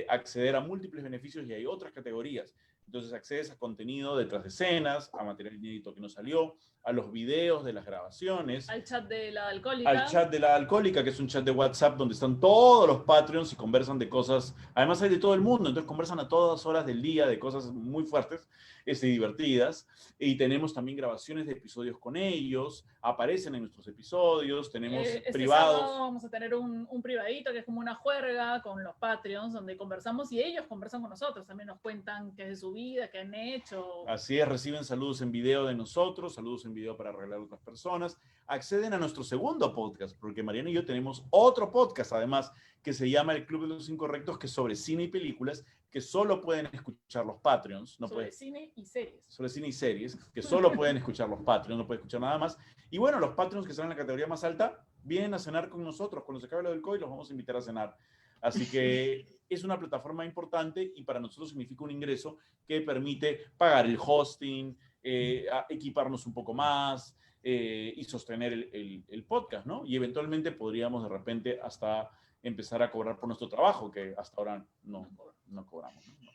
acceder a múltiples beneficios y hay otras categorías. Entonces accedes a contenido detrás de escenas, a material inédito que no salió, a los videos de las grabaciones. Al chat de la alcohólica. Al chat de la alcohólica, que es un chat de WhatsApp donde están todos los Patreons y conversan de cosas, además hay de todo el mundo, entonces conversan a todas horas del día de cosas muy fuertes y divertidas. Y tenemos también grabaciones de episodios con ellos, aparecen en nuestros episodios, tenemos privados. Sábado vamos a tener un privadito que es como una juerga con los Patreons donde conversamos y ellos conversan con nosotros, también nos cuentan qué es de su vida, qué han hecho. Así es, reciben saludos en video de nosotros, saludos en video para arreglar a otras personas, acceden a nuestro segundo podcast, porque Mariana y yo tenemos otro podcast además que se llama El Club de los Incorrectos, que es sobre cine y películas, que solo pueden escuchar los Patreons. Cine y series. Sobre cine y series, que solo pueden escuchar los Patreons, no pueden escuchar nada más. Y bueno, los Patreons que están en la categoría más alta, vienen a cenar con nosotros. Cuando se acabe lo del COI, los vamos a invitar a cenar. Así que es una plataforma importante y para nosotros significa un ingreso que permite pagar el hosting, equiparnos un poco más y sostener el podcast, ¿no? Y eventualmente podríamos de repente hasta empezar a cobrar por nuestro trabajo, que hasta ahora no cobramos, ¿no?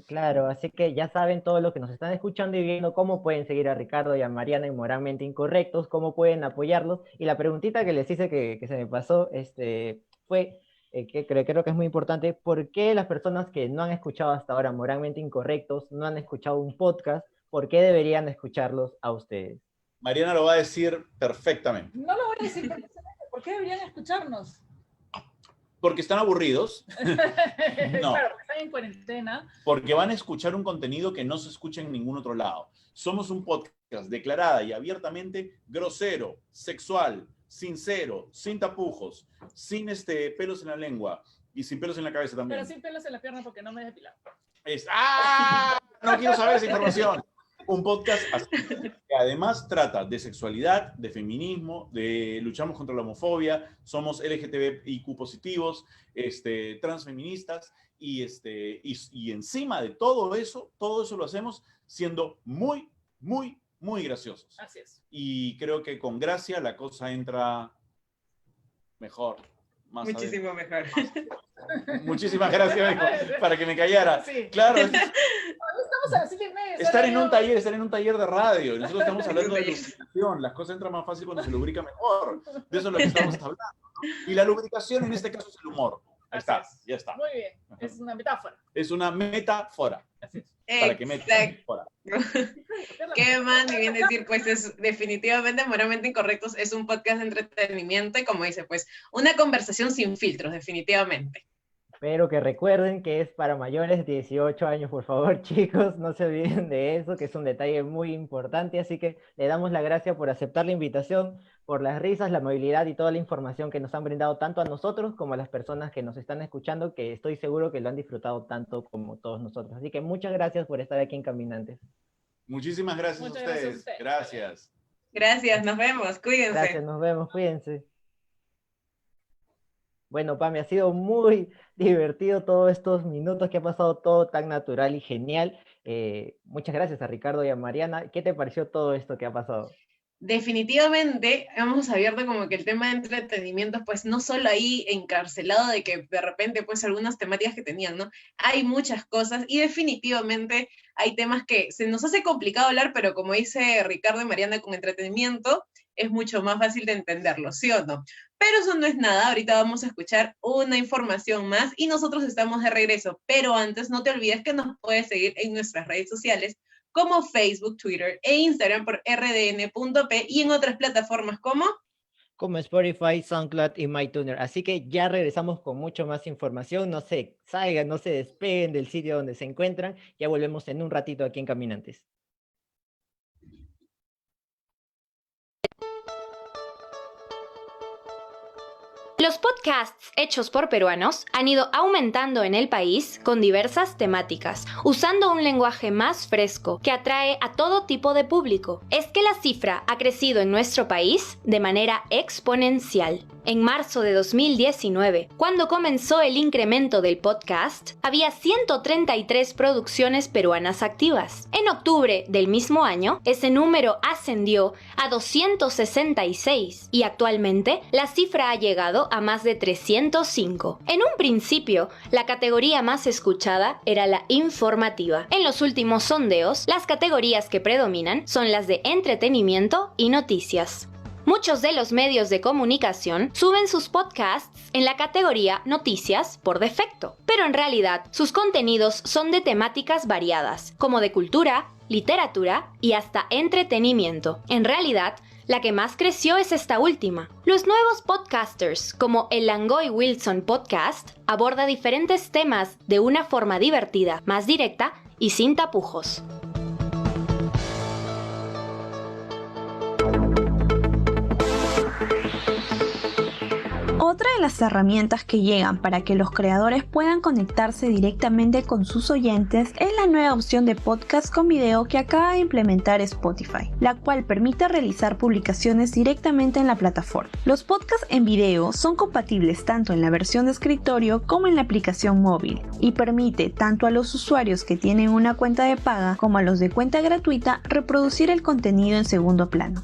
Claro, así que ya saben todo lo que nos están escuchando y viendo, cómo pueden seguir a Ricardo y a Mariana en Moralmente Incorrectos, cómo pueden apoyarlos. Y la preguntita que les hice que se me pasó fue, que creo que es muy importante, ¿por qué las personas que no han escuchado hasta ahora Moralmente Incorrectos, no han escuchado un podcast, por qué deberían escucharlos a ustedes? Mariana lo va a decir perfectamente. No lo voy a decir perfectamente, ¿por qué deberían escucharnos? Porque están aburridos. No. Claro, están en cuarentena. Porque van a escuchar un contenido que no se escucha en ningún otro lado. Somos un podcast declarada y abiertamente grosero, sexual, sincero, sin tapujos, sin pelos en la lengua y sin pelos en la cabeza también. Pero sin pelos en la pierna porque no me he depilado. No quiero saber esa información. Un podcast así, que además trata de sexualidad, de feminismo, de luchamos contra la homofobia, somos LGTBIQ positivos, transfeministas, y encima de todo eso lo hacemos siendo muy, muy, muy graciosos. Así es. Y creo que con gracia la cosa entra mejor. Muchísimo mejor. Muchísimas gracias, hijo, para que me callara. Sí. Claro, Estamos a las 7:30. estar en un taller de radio. Nosotros estamos hablando de lubricación. Las cosas entran más fácil cuando se lubrica mejor. De eso es lo que estamos hablando, ¿no? Y la lubricación en este caso es el humor. Ahí está, ya está. Muy bien. Es una metáfora. Es una metáfora. Así es. Para que metáfora. ¿Qué más ni bien decir? Pues es definitivamente Moralmente Incorrectos, es un podcast de entretenimiento y como dice, pues una conversación sin filtros, definitivamente. Pero que recuerden que es para mayores de 18 años, por favor, chicos, no se olviden de eso, que es un detalle muy importante, así que le damos la gracia por aceptar la invitación, por las risas, la amabilidad y toda la información que nos han brindado tanto a nosotros como a las personas que nos están escuchando, que estoy seguro que lo han disfrutado tanto como todos nosotros. Así que muchas gracias por estar aquí en Caminantes. Muchísimas gracias a Muchas ustedes. gracias a ustedes. Gracias. Gracias, nos vemos, cuídense. Gracias, nos vemos, cuídense. Bueno, Pami, ha sido muy divertido todos estos minutos que ha pasado todo tan natural y genial. Muchas gracias a Ricardo y a Mariana. ¿Qué te pareció todo esto que ha pasado? Definitivamente hemos abierto como que el tema de entretenimiento, pues no solo ahí encarcelado de que de repente pues algunas temáticas que tenían, ¿no? Hay muchas cosas y definitivamente hay temas que se nos hace complicado hablar, pero como dice Ricardo y Mariana, con entretenimiento es mucho más fácil de entenderlo, ¿sí o no? Pero eso no es nada, ahorita vamos a escuchar una información más y nosotros estamos de regreso, pero antes no te olvides que nos puedes seguir en nuestras redes sociales como Facebook, Twitter e Instagram por rdn.p y en otras plataformas como Spotify, SoundCloud y MyTuner. Así que ya regresamos con mucho más información. No se salgan, no se despeguen del sitio donde se encuentran. Ya volvemos en un ratito aquí en Caminantes. Los podcasts hechos por peruanos han ido aumentando en el país con diversas temáticas, usando un lenguaje más fresco que atrae a todo tipo de público. Es que la cifra ha crecido en nuestro país de manera exponencial. En marzo de 2019, cuando comenzó el incremento del podcast, había 133 producciones peruanas activas. En octubre del mismo año, ese número ascendió a 266 y actualmente la cifra ha llegado a más de 305. En un principio, la categoría más escuchada era la informativa. En los últimos sondeos, las categorías que predominan son las de entretenimiento y noticias. Muchos de los medios de comunicación suben sus podcasts en la categoría Noticias por defecto, pero en realidad sus contenidos son de temáticas variadas, como de cultura, literatura y hasta entretenimiento. En realidad, la que más creció es esta última. Los nuevos podcasters, como el Langoy Wilson Podcast, aborda diferentes temas de una forma divertida, más directa y sin tapujos. Otra de las herramientas que llegan para que los creadores puedan conectarse directamente con sus oyentes es la nueva opción de podcast con video que acaba de implementar Spotify, la cual permite realizar publicaciones directamente en la plataforma. Los podcasts en video son compatibles tanto en la versión de escritorio como en la aplicación móvil y permite tanto a los usuarios que tienen una cuenta de paga como a los de cuenta gratuita reproducir el contenido en segundo plano.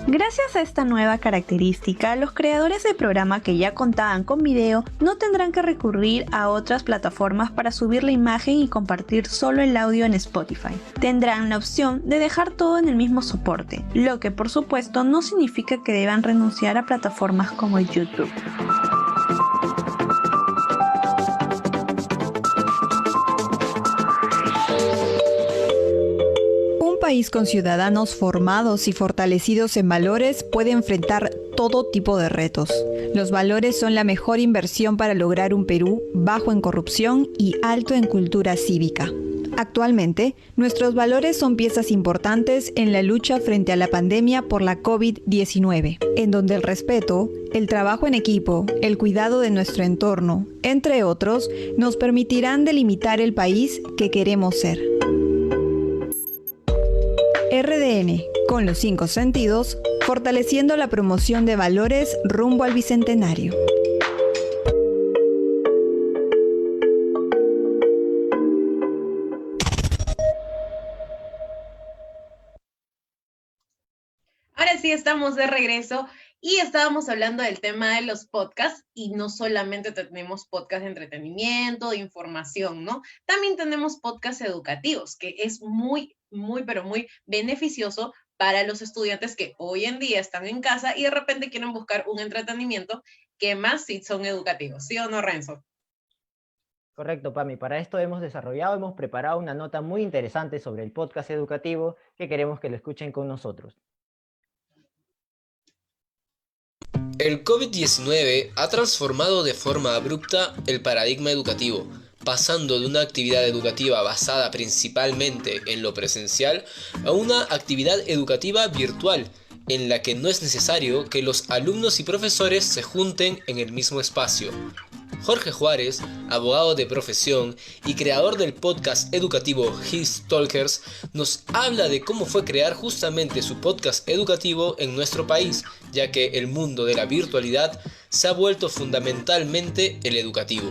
Gracias a esta nueva característica, los creadores de programa que ya contaban con video no tendrán que recurrir a otras plataformas para subir la imagen y compartir solo el audio en Spotify. Tendrán la opción de dejar todo en el mismo soporte, lo que por supuesto no significa que deban renunciar a plataformas como YouTube. Un país con ciudadanos formados y fortalecidos en valores puede enfrentar todo tipo de retos. Los valores son la mejor inversión para lograr un Perú bajo en corrupción y alto en cultura cívica. Actualmente, nuestros valores son piezas importantes en la lucha frente a la pandemia por la COVID-19, en donde el respeto, el trabajo en equipo, el cuidado de nuestro entorno, entre otros, nos permitirán delimitar el país que queremos ser. RDN, con los 5 sentidos, fortaleciendo la promoción de valores rumbo al Bicentenario. Ahora sí estamos de regreso y estábamos hablando del tema de los podcasts y no solamente tenemos podcasts de entretenimiento, de información, ¿no? También tenemos podcasts educativos, que es muy, pero muy beneficioso para los estudiantes que hoy en día están en casa y de repente quieren buscar un entretenimiento que más si son educativos. ¿Sí o no, Renzo? Correcto, Pami. Para esto hemos preparado una nota muy interesante sobre el podcast educativo que queremos que lo escuchen con nosotros. El COVID-19 ha transformado de forma abrupta el paradigma educativo, pasando de una actividad educativa basada principalmente en lo presencial a una actividad educativa virtual, en la que no es necesario que los alumnos y profesores se junten en el mismo espacio. Jorge Juárez, abogado de profesión y creador del podcast educativo Histalkers, nos habla de cómo fue crear justamente su podcast educativo en nuestro país, ya que el mundo de la virtualidad se ha vuelto fundamentalmente el educativo.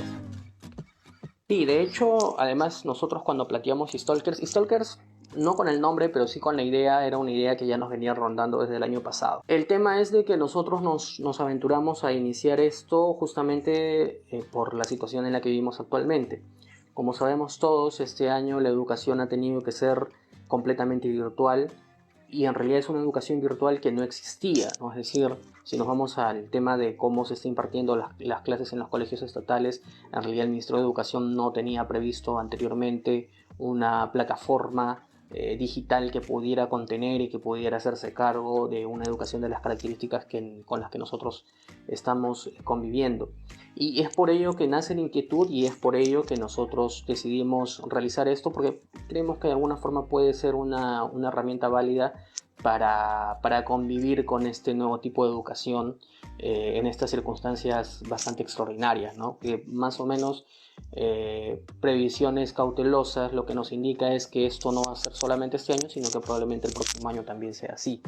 Sí, de hecho, además nosotros cuando planteamos Histalkers, no con el nombre, pero sí con la idea, era una idea que ya nos venía rondando desde el año pasado. El tema es de que nosotros nos aventuramos a iniciar esto justamente por la situación en la que vivimos actualmente. Como sabemos todos, este año la educación ha tenido que ser completamente virtual y en realidad es una educación virtual que no existía, ¿no? Es decir, si nos vamos al tema de cómo se está impartiendo las clases en los colegios estatales, en realidad el Ministerio de Educación no tenía previsto anteriormente una plataforma digital que pudiera contener y que pudiera hacerse cargo de una educación de las características con las que nosotros estamos conviviendo. Y es por ello que nace la inquietud y es por ello que nosotros decidimos realizar esto, porque creemos que de alguna forma puede ser una herramienta válida para convivir con este nuevo tipo de educación en estas circunstancias bastante extraordinarias, ¿no? Que más o menos previsiones cautelosas lo que nos indica es que esto no va a ser solamente este año, sino que probablemente el próximo año también sea así.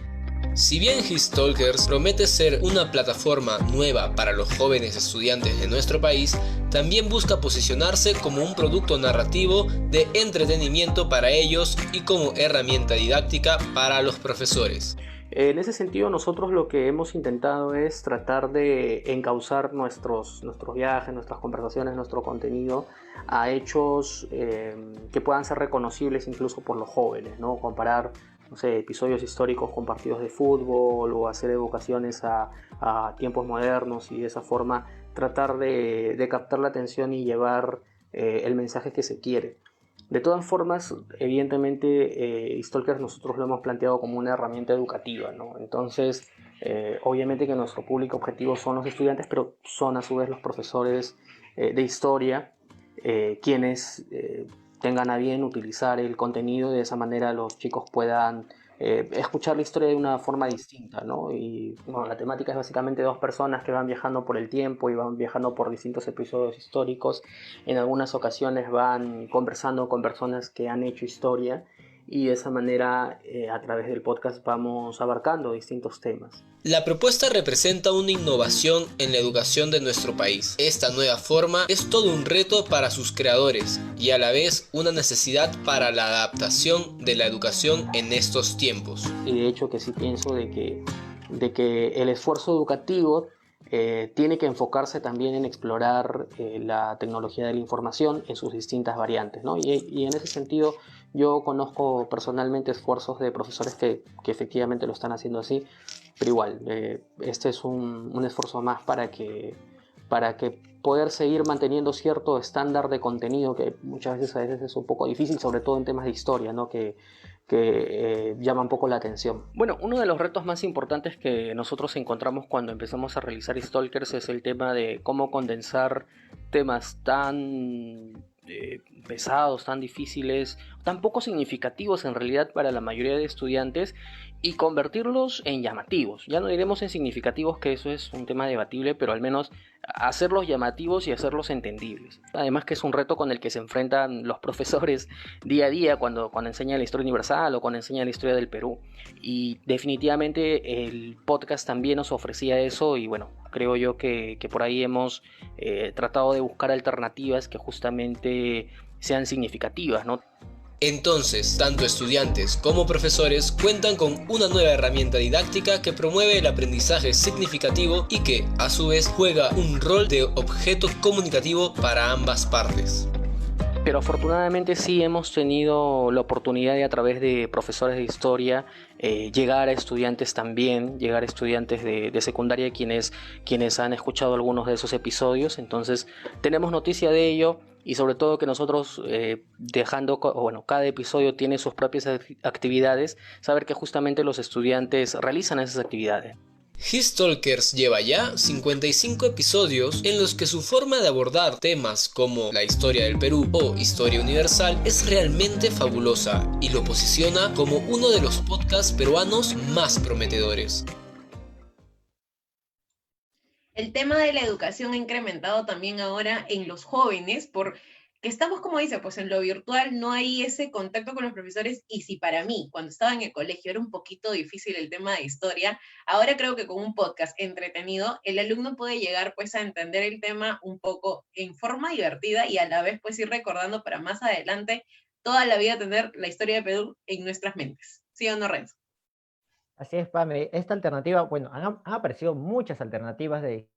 Si bien Histalkers promete ser una plataforma nueva para los jóvenes estudiantes de nuestro país, también busca posicionarse como un producto narrativo de entretenimiento para ellos y como herramienta didáctica para los profesores. En ese sentido, nosotros lo que hemos intentado es tratar de encauzar nuestros viajes, nuestras conversaciones, nuestro contenido a hechos que puedan ser reconocibles incluso por los jóvenes, ¿no? Comparar, no sé, episodios históricos con partidos de fútbol o hacer evocaciones a tiempos modernos y de esa forma tratar de captar la atención y llevar el mensaje que se quiere. De todas formas, evidentemente, Histalkers nosotros lo hemos planteado como una herramienta educativa, ¿no? Entonces, obviamente que nuestro público objetivo son los estudiantes, pero son a su vez los profesores de historia, quienes tengan a bien utilizar el contenido y de esa manera los chicos puedan escuchar la historia de una forma distinta, ¿no? Y bueno, la temática es básicamente dos personas que van viajando por el tiempo y van viajando por distintos episodios históricos. En algunas ocasiones van conversando con personas que han hecho historia y de esa manera a través del podcast vamos abarcando distintos temas. La propuesta representa una innovación en la educación de nuestro país. Esta nueva forma es todo un reto para sus creadores y a la vez una necesidad para la adaptación de la educación en estos tiempos. Y de hecho que sí pienso de que el esfuerzo educativo tiene que enfocarse también en explorar la tecnología de la información en sus distintas variantes, ¿no? Y en ese sentido yo conozco personalmente esfuerzos de profesores que efectivamente lo están haciendo así, pero igual, este es un esfuerzo más para que poder seguir manteniendo cierto estándar de contenido que muchas veces es un poco difícil, sobre todo en temas de historia, ¿no? que llama un poco la atención. Bueno, uno de los retos más importantes que nosotros encontramos cuando empezamos a realizar Histalkers es el tema de cómo condensar temas tan pesados, tan difíciles, tan poco significativos en realidad para la mayoría de estudiantes y convertirlos en llamativos. Ya no diremos en significativos, que eso es un tema debatible, pero al menos hacerlos llamativos y hacerlos entendibles. Además que es un reto con el que se enfrentan los profesores día a día cuando enseñan la historia universal o cuando enseñan la historia del Perú. Y definitivamente el podcast también nos ofrecía eso y bueno, creo yo que por ahí hemos tratado de buscar alternativas que justamente sean significativas, ¿no? Entonces, tanto estudiantes como profesores cuentan con una nueva herramienta didáctica que promueve el aprendizaje significativo y que, a su vez, juega un rol de objeto comunicativo para ambas partes. Pero afortunadamente sí hemos tenido la oportunidad de, a través de profesores de historia, llegar a estudiantes también, llegar a estudiantes de secundaria quienes han escuchado algunos de esos episodios. Entonces tenemos noticia de ello y sobre todo que nosotros cada episodio tiene sus propias actividades, saber que justamente los estudiantes realizan esas actividades. Histolkers lleva ya 55 episodios en los que su forma de abordar temas como la historia del Perú o historia universal es realmente fabulosa y lo posiciona como uno de los podcasts peruanos más prometedores. El tema de la educación ha incrementado también ahora en los jóvenes porque estamos, como dice, pues en lo virtual no hay ese contacto con los profesores y si para mí, cuando estaba en el colegio, era un poquito difícil el tema de historia, ahora creo que con un podcast entretenido, el alumno puede llegar pues a entender el tema un poco en forma divertida y a la vez pues ir recordando para más adelante toda la vida tener la historia de Perú en nuestras mentes. ¿Sí o no, Renzo? Así es, Pame. Esta alternativa, bueno, han aparecido muchas alternativas de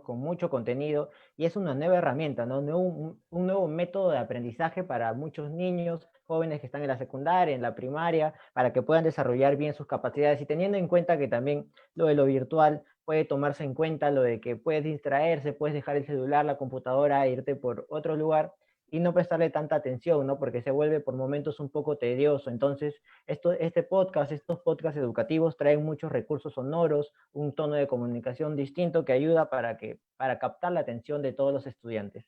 con mucho contenido y es una nueva herramienta, ¿no? Un nuevo método de aprendizaje para muchos niños, jóvenes que están en la secundaria, en la primaria, para que puedan desarrollar bien sus capacidades y teniendo en cuenta que también lo de lo virtual puede tomarse en cuenta, lo de que puedes distraerse, puedes dejar el celular, la computadora, e irte por otro lugar y no prestarle tanta atención, ¿no? Porque se vuelve por momentos un poco tedioso. Entonces, estos podcasts educativos traen muchos recursos sonoros, un tono de comunicación distinto que ayuda para captar la atención de todos los estudiantes.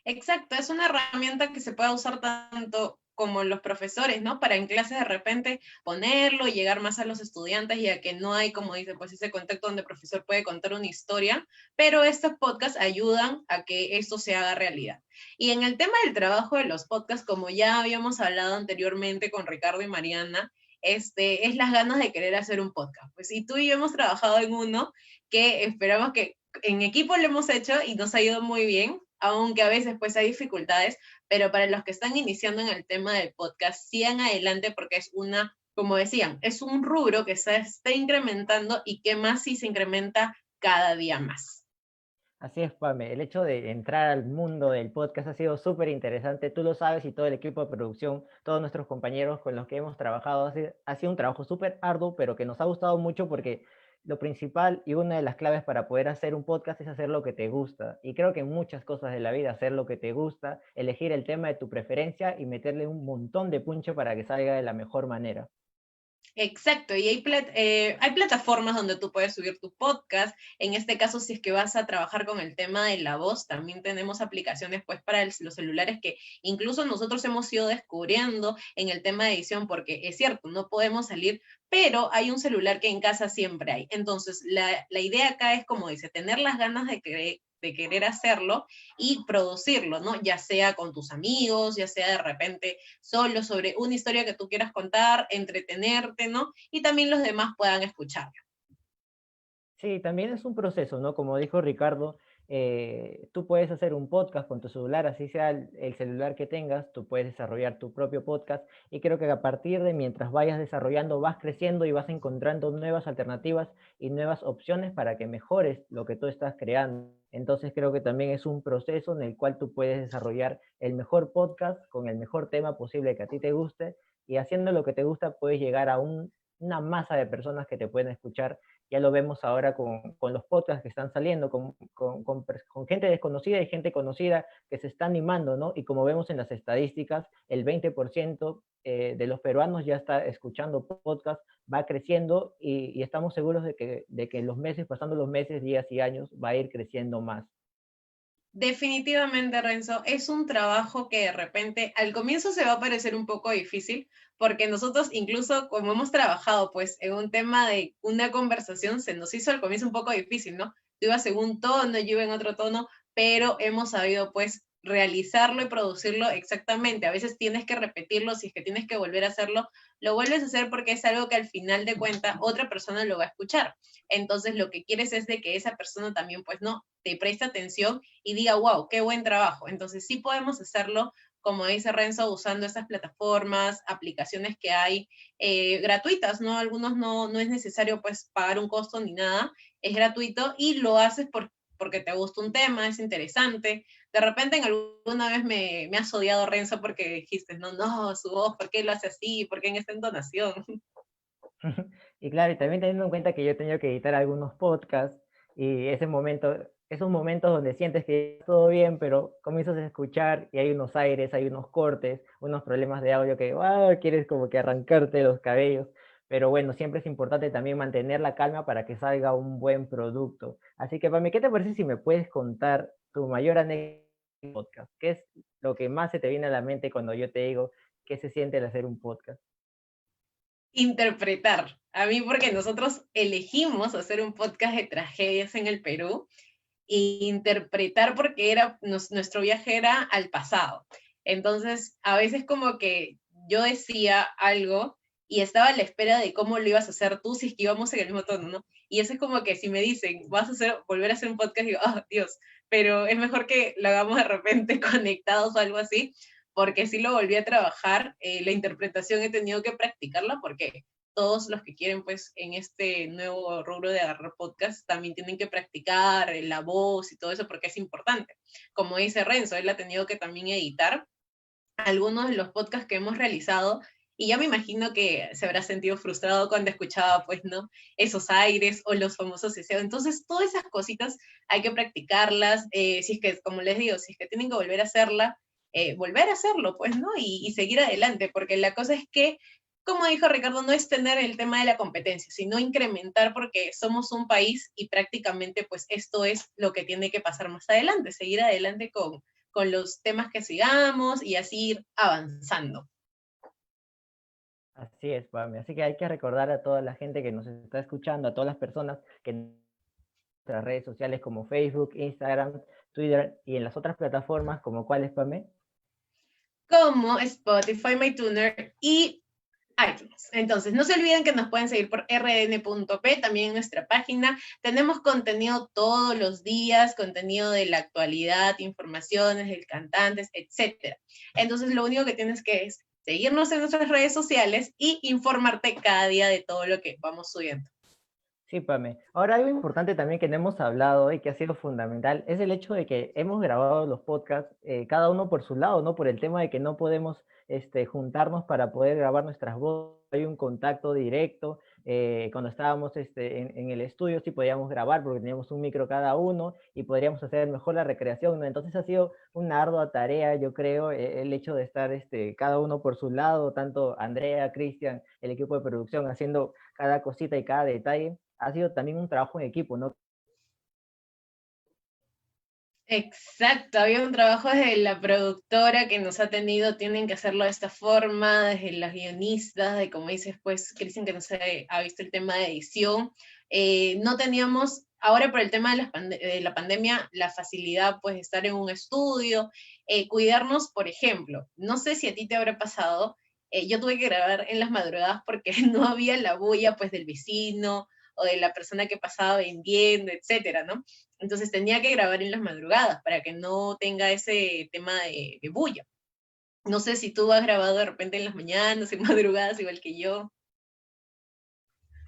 Exacto, es una herramienta que se puede usar tanto como los profesores, ¿no? Para en clases de repente ponerlo y llegar más a los estudiantes, ya que no hay, como dice, pues ese contacto donde el profesor puede contar una historia, pero estos podcasts ayudan a que esto se haga realidad. Y en el tema del trabajo de los podcasts, como ya habíamos hablado anteriormente con Ricardo y Mariana, es las ganas de querer hacer un podcast. Pues y tú y yo hemos trabajado en uno que esperamos que en equipo lo hemos hecho y nos ha ido muy bien, aunque a veces pues hay dificultades, pero para los que están iniciando en el tema del podcast, sigan adelante porque es como decían, es un rubro que se está incrementando y que más si se incrementa cada día más. Así es, Pame. El hecho de entrar al mundo del podcast ha sido súper interesante. Tú lo sabes y todo el equipo de producción, todos nuestros compañeros con los que hemos trabajado, ha sido un trabajo súper arduo, pero que nos ha gustado mucho porque lo principal y una de las claves para poder hacer un podcast es hacer lo que te gusta. Y creo que en muchas cosas de la vida, hacer lo que te gusta, elegir el tema de tu preferencia y meterle un montón de punche para que salga de la mejor manera. Exacto, y hay plataformas donde tú puedes subir tu podcast. En este caso, si es que vas a trabajar con el tema de la voz, también tenemos aplicaciones pues para los celulares que incluso nosotros hemos ido descubriendo en el tema de edición, porque es cierto, no podemos salir, pero hay un celular que en casa siempre hay. Entonces, la idea acá es, como dice, tener las ganas de querer hacerlo y producirlo, ¿no? Ya sea con tus amigos, ya sea de repente solo sobre una historia que tú quieras contar, entretenerte, ¿no? Y también los demás puedan escucharlo. Sí, también es un proceso, ¿no? Como dijo Ricardo, tú puedes hacer un podcast con tu celular, así sea el celular que tengas, tú puedes desarrollar tu propio podcast y creo que a partir de mientras vayas desarrollando, vas creciendo y vas encontrando nuevas alternativas y nuevas opciones para que mejores lo que tú estás creando. Entonces creo que también es un proceso en el cual tú puedes desarrollar el mejor podcast con el mejor tema posible que a ti te guste y haciendo lo que te gusta puedes llegar a una masa de personas que te pueden escuchar. Ya lo vemos ahora con los podcasts que están saliendo, con gente desconocida y gente conocida que se está animando, ¿no? Y como vemos en las estadísticas, el 20% de los peruanos ya está escuchando podcasts, va creciendo y estamos seguros de que pasando los meses, días y años, va a ir creciendo más. Definitivamente, Renzo, es un trabajo que de repente al comienzo se va a parecer un poco difícil, porque nosotros incluso como hemos trabajado pues en un tema de una conversación, se nos hizo al comienzo un poco difícil, ¿no? Tú ibas en un tono, yo iba en otro tono, pero hemos sabido pues realizarlo y producirlo exactamente. A veces tienes que repetirlo, si es que tienes que volver a hacerlo, lo vuelves a hacer porque es algo que al final de cuentas otra persona lo va a escuchar. Entonces lo que quieres es de que esa persona también pues no te preste atención y diga, wow, qué buen trabajo. Entonces sí podemos hacerlo, como dice Renzo, usando esas plataformas, aplicaciones que hay gratuitas, ¿no? Algunos no es necesario pues pagar un costo ni nada, es gratuito y lo haces porque te gusta un tema, es interesante. De repente en alguna vez me has odiado, Renzo, porque dijiste, no, su voz, ¿por qué lo hace así? ¿Por qué en esta entonación? Y claro, y también teniendo en cuenta que yo he tenido que editar algunos podcasts y esos momentos donde sientes que todo bien, pero comienzas a escuchar y hay unos aires, hay unos cortes, unos problemas de audio que quieres como que arrancarte los cabellos. Pero bueno, siempre es importante también mantener la calma para que salga un buen producto. Así que, Pami, ¿qué te parece si me puedes contar tu mayor anécdota en podcast? ¿Qué es lo que más se te viene a la mente cuando yo te digo qué se siente el hacer un podcast? Interpretar. A mí porque nosotros elegimos hacer un podcast de tragedias en el Perú e interpretar porque nuestro viaje era al pasado. Entonces, a veces como que yo decía algo y estaba a la espera de cómo lo ibas a hacer tú si es que íbamos en el mismo tono, ¿no? Y eso es como que si me dicen, volver a hacer un podcast, digo, oh, Dios, pero es mejor que lo hagamos de repente conectados o algo así, porque si lo volví a trabajar, la interpretación he tenido que practicarla porque todos los que quieren, pues, en este nuevo rubro de agarrar podcast, también tienen que practicar la voz y todo eso porque es importante. Como dice Renzo, él ha tenido que también editar algunos de los podcasts que hemos realizado y ya me imagino que se habrá sentido frustrado cuando escuchaba, pues, ¿no? Esos aires o los famosos SEO. Entonces, todas esas cositas hay que practicarlas. Si es que, como les digo, si es que tienen que volver a hacerlo, pues, ¿no? Y seguir adelante, porque la cosa es que como dijo Ricardo, no es tener el tema de la competencia, sino incrementar porque somos un país y prácticamente pues esto es lo que tiene que pasar más adelante, seguir adelante con los temas que sigamos y así ir avanzando. Así es, Pame. Así que hay que recordar a toda la gente que nos está escuchando, a todas las personas que en nuestras redes sociales como Facebook, Instagram, Twitter y en las otras plataformas como cuáles, Pame. Como Spotify, MyTuner y iTunes. Entonces, no se olviden que nos pueden seguir por rn.p, también en nuestra página. Tenemos contenido todos los días, contenido de la actualidad, informaciones del cantantes, etc. Entonces, lo único que tienes que es seguirnos en nuestras redes sociales y informarte cada día de todo lo que vamos subiendo. Sí, Pame. Ahora, algo importante también que no hemos hablado y que ha sido fundamental es el hecho de que hemos grabado los podcasts, cada uno por su lado, ¿no? Por el tema de que no podemos juntarnos para poder grabar nuestras voces. Hay un contacto directo. Cuando estábamos en el estudio sí podíamos grabar porque teníamos un micro cada uno y podríamos hacer mejor la recreación, ¿no? Entonces ha sido una ardua tarea, yo creo, el hecho de estar cada uno por su lado, tanto Andrea, Cristian, el equipo de producción, haciendo cada cosita y cada detalle. Ha sido también un trabajo en equipo, ¿no? Exacto, había un trabajo desde la productora que nos ha tenido, tienen que hacerlo de esta forma, desde las guionistas, de como dices, pues, Cristian, que no se ha visto el tema de edición. No teníamos, ahora por el tema de la pandemia, la facilidad, pues, de estar en un estudio, cuidarnos, por ejemplo. No sé si a ti te habrá pasado, yo tuve que grabar en las madrugadas porque no había la bulla, pues, del vecino o de la persona que pasaba vendiendo, etcétera, ¿no? Entonces tenía que grabar en las madrugadas para que no tenga ese tema de bulla. No sé si tú has grabado de repente en las mañanas, en madrugadas, igual que yo.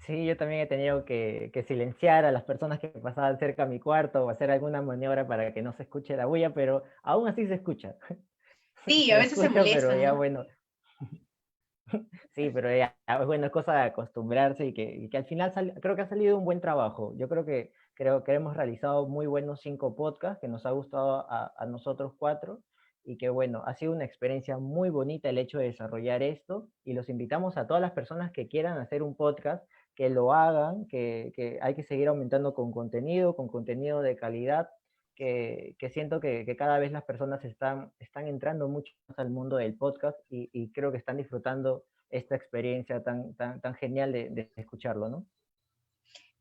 Sí, yo también he tenido que silenciar a las personas que pasaban cerca a mi cuarto o hacer alguna maniobra para que no se escuche la bulla, pero aún así se escucha. Sí, a veces se molestan, pero ya ¿no? bueno. Sí, pero ya, bueno, es cosa de acostumbrarse y que al final creo que ha salido un buen trabajo. Yo creo que hemos realizado muy buenos 5 podcasts que nos ha gustado a nosotros 4 y que bueno, ha sido una experiencia muy bonita el hecho de desarrollar esto y los invitamos a todas las personas que quieran hacer un podcast que lo hagan, que hay que seguir aumentando con contenido de calidad que siento que cada vez las personas están entrando mucho más al mundo del podcast y creo que están disfrutando esta experiencia tan genial de escucharlo, ¿no?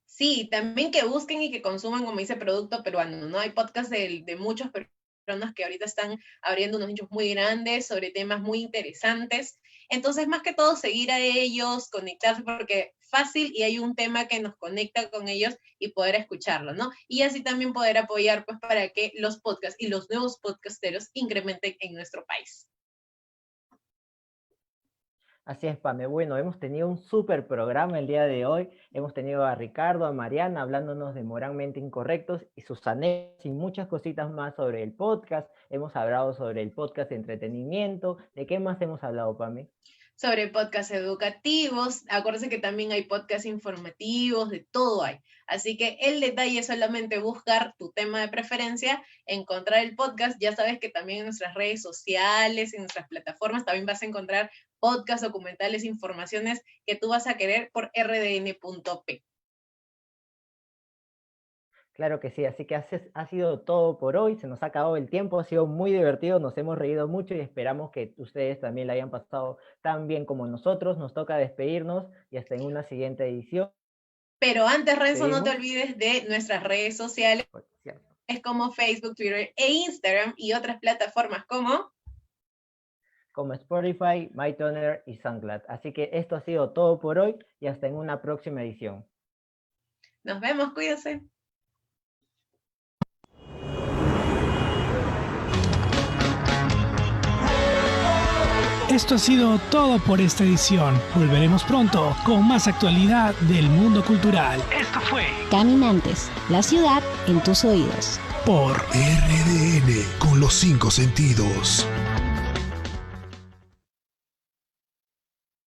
Sí, también que busquen y que consuman, como dice, producto peruano, ¿no? Hay podcasts de muchos peruanos que ahorita están abriendo unos nichos muy grandes sobre temas muy interesantes. Entonces, más que todo, seguir a ellos, conectarse, porque fácil y hay un tema que nos conecta con ellos y poder escucharlo, ¿no? Y así también poder apoyar, pues, para que los podcasts y los nuevos podcasteros incrementen en nuestro país. Así es, Pame. Bueno, hemos tenido un súper programa el día de hoy. Hemos tenido a Ricardo, a Mariana, hablándonos de Moralmente Incorrectos y sus anécdotas y muchas cositas más sobre el podcast. Hemos hablado sobre el podcast de entretenimiento. ¿De qué más hemos hablado, Pame? Sobre podcasts educativos, acuérdense que también hay podcasts informativos, de todo hay. Así que el detalle es solamente buscar tu tema de preferencia, encontrar el podcast. Ya sabes que también en nuestras redes sociales, en nuestras plataformas, también vas a encontrar podcasts, documentales, informaciones que tú vas a querer por rdn.p. Claro que sí, así que ha sido todo por hoy, se nos ha acabado el tiempo, ha sido muy divertido, nos hemos reído mucho y esperamos que ustedes también la hayan pasado tan bien como nosotros. Nos toca despedirnos y hasta en una siguiente edición. Pero antes, Renzo, no te olvides de nuestras redes sociales, es como Facebook, Twitter e Instagram y otras plataformas como Spotify, MyTuner y SoundCloud. Así que esto ha sido todo por hoy y hasta en una próxima edición. Nos vemos, cuídense. Esto ha sido todo por esta edición. Volveremos pronto con más actualidad del mundo cultural. Esto fue Caminantes, la ciudad en tus oídos. Por RDN, con los 5 sentidos.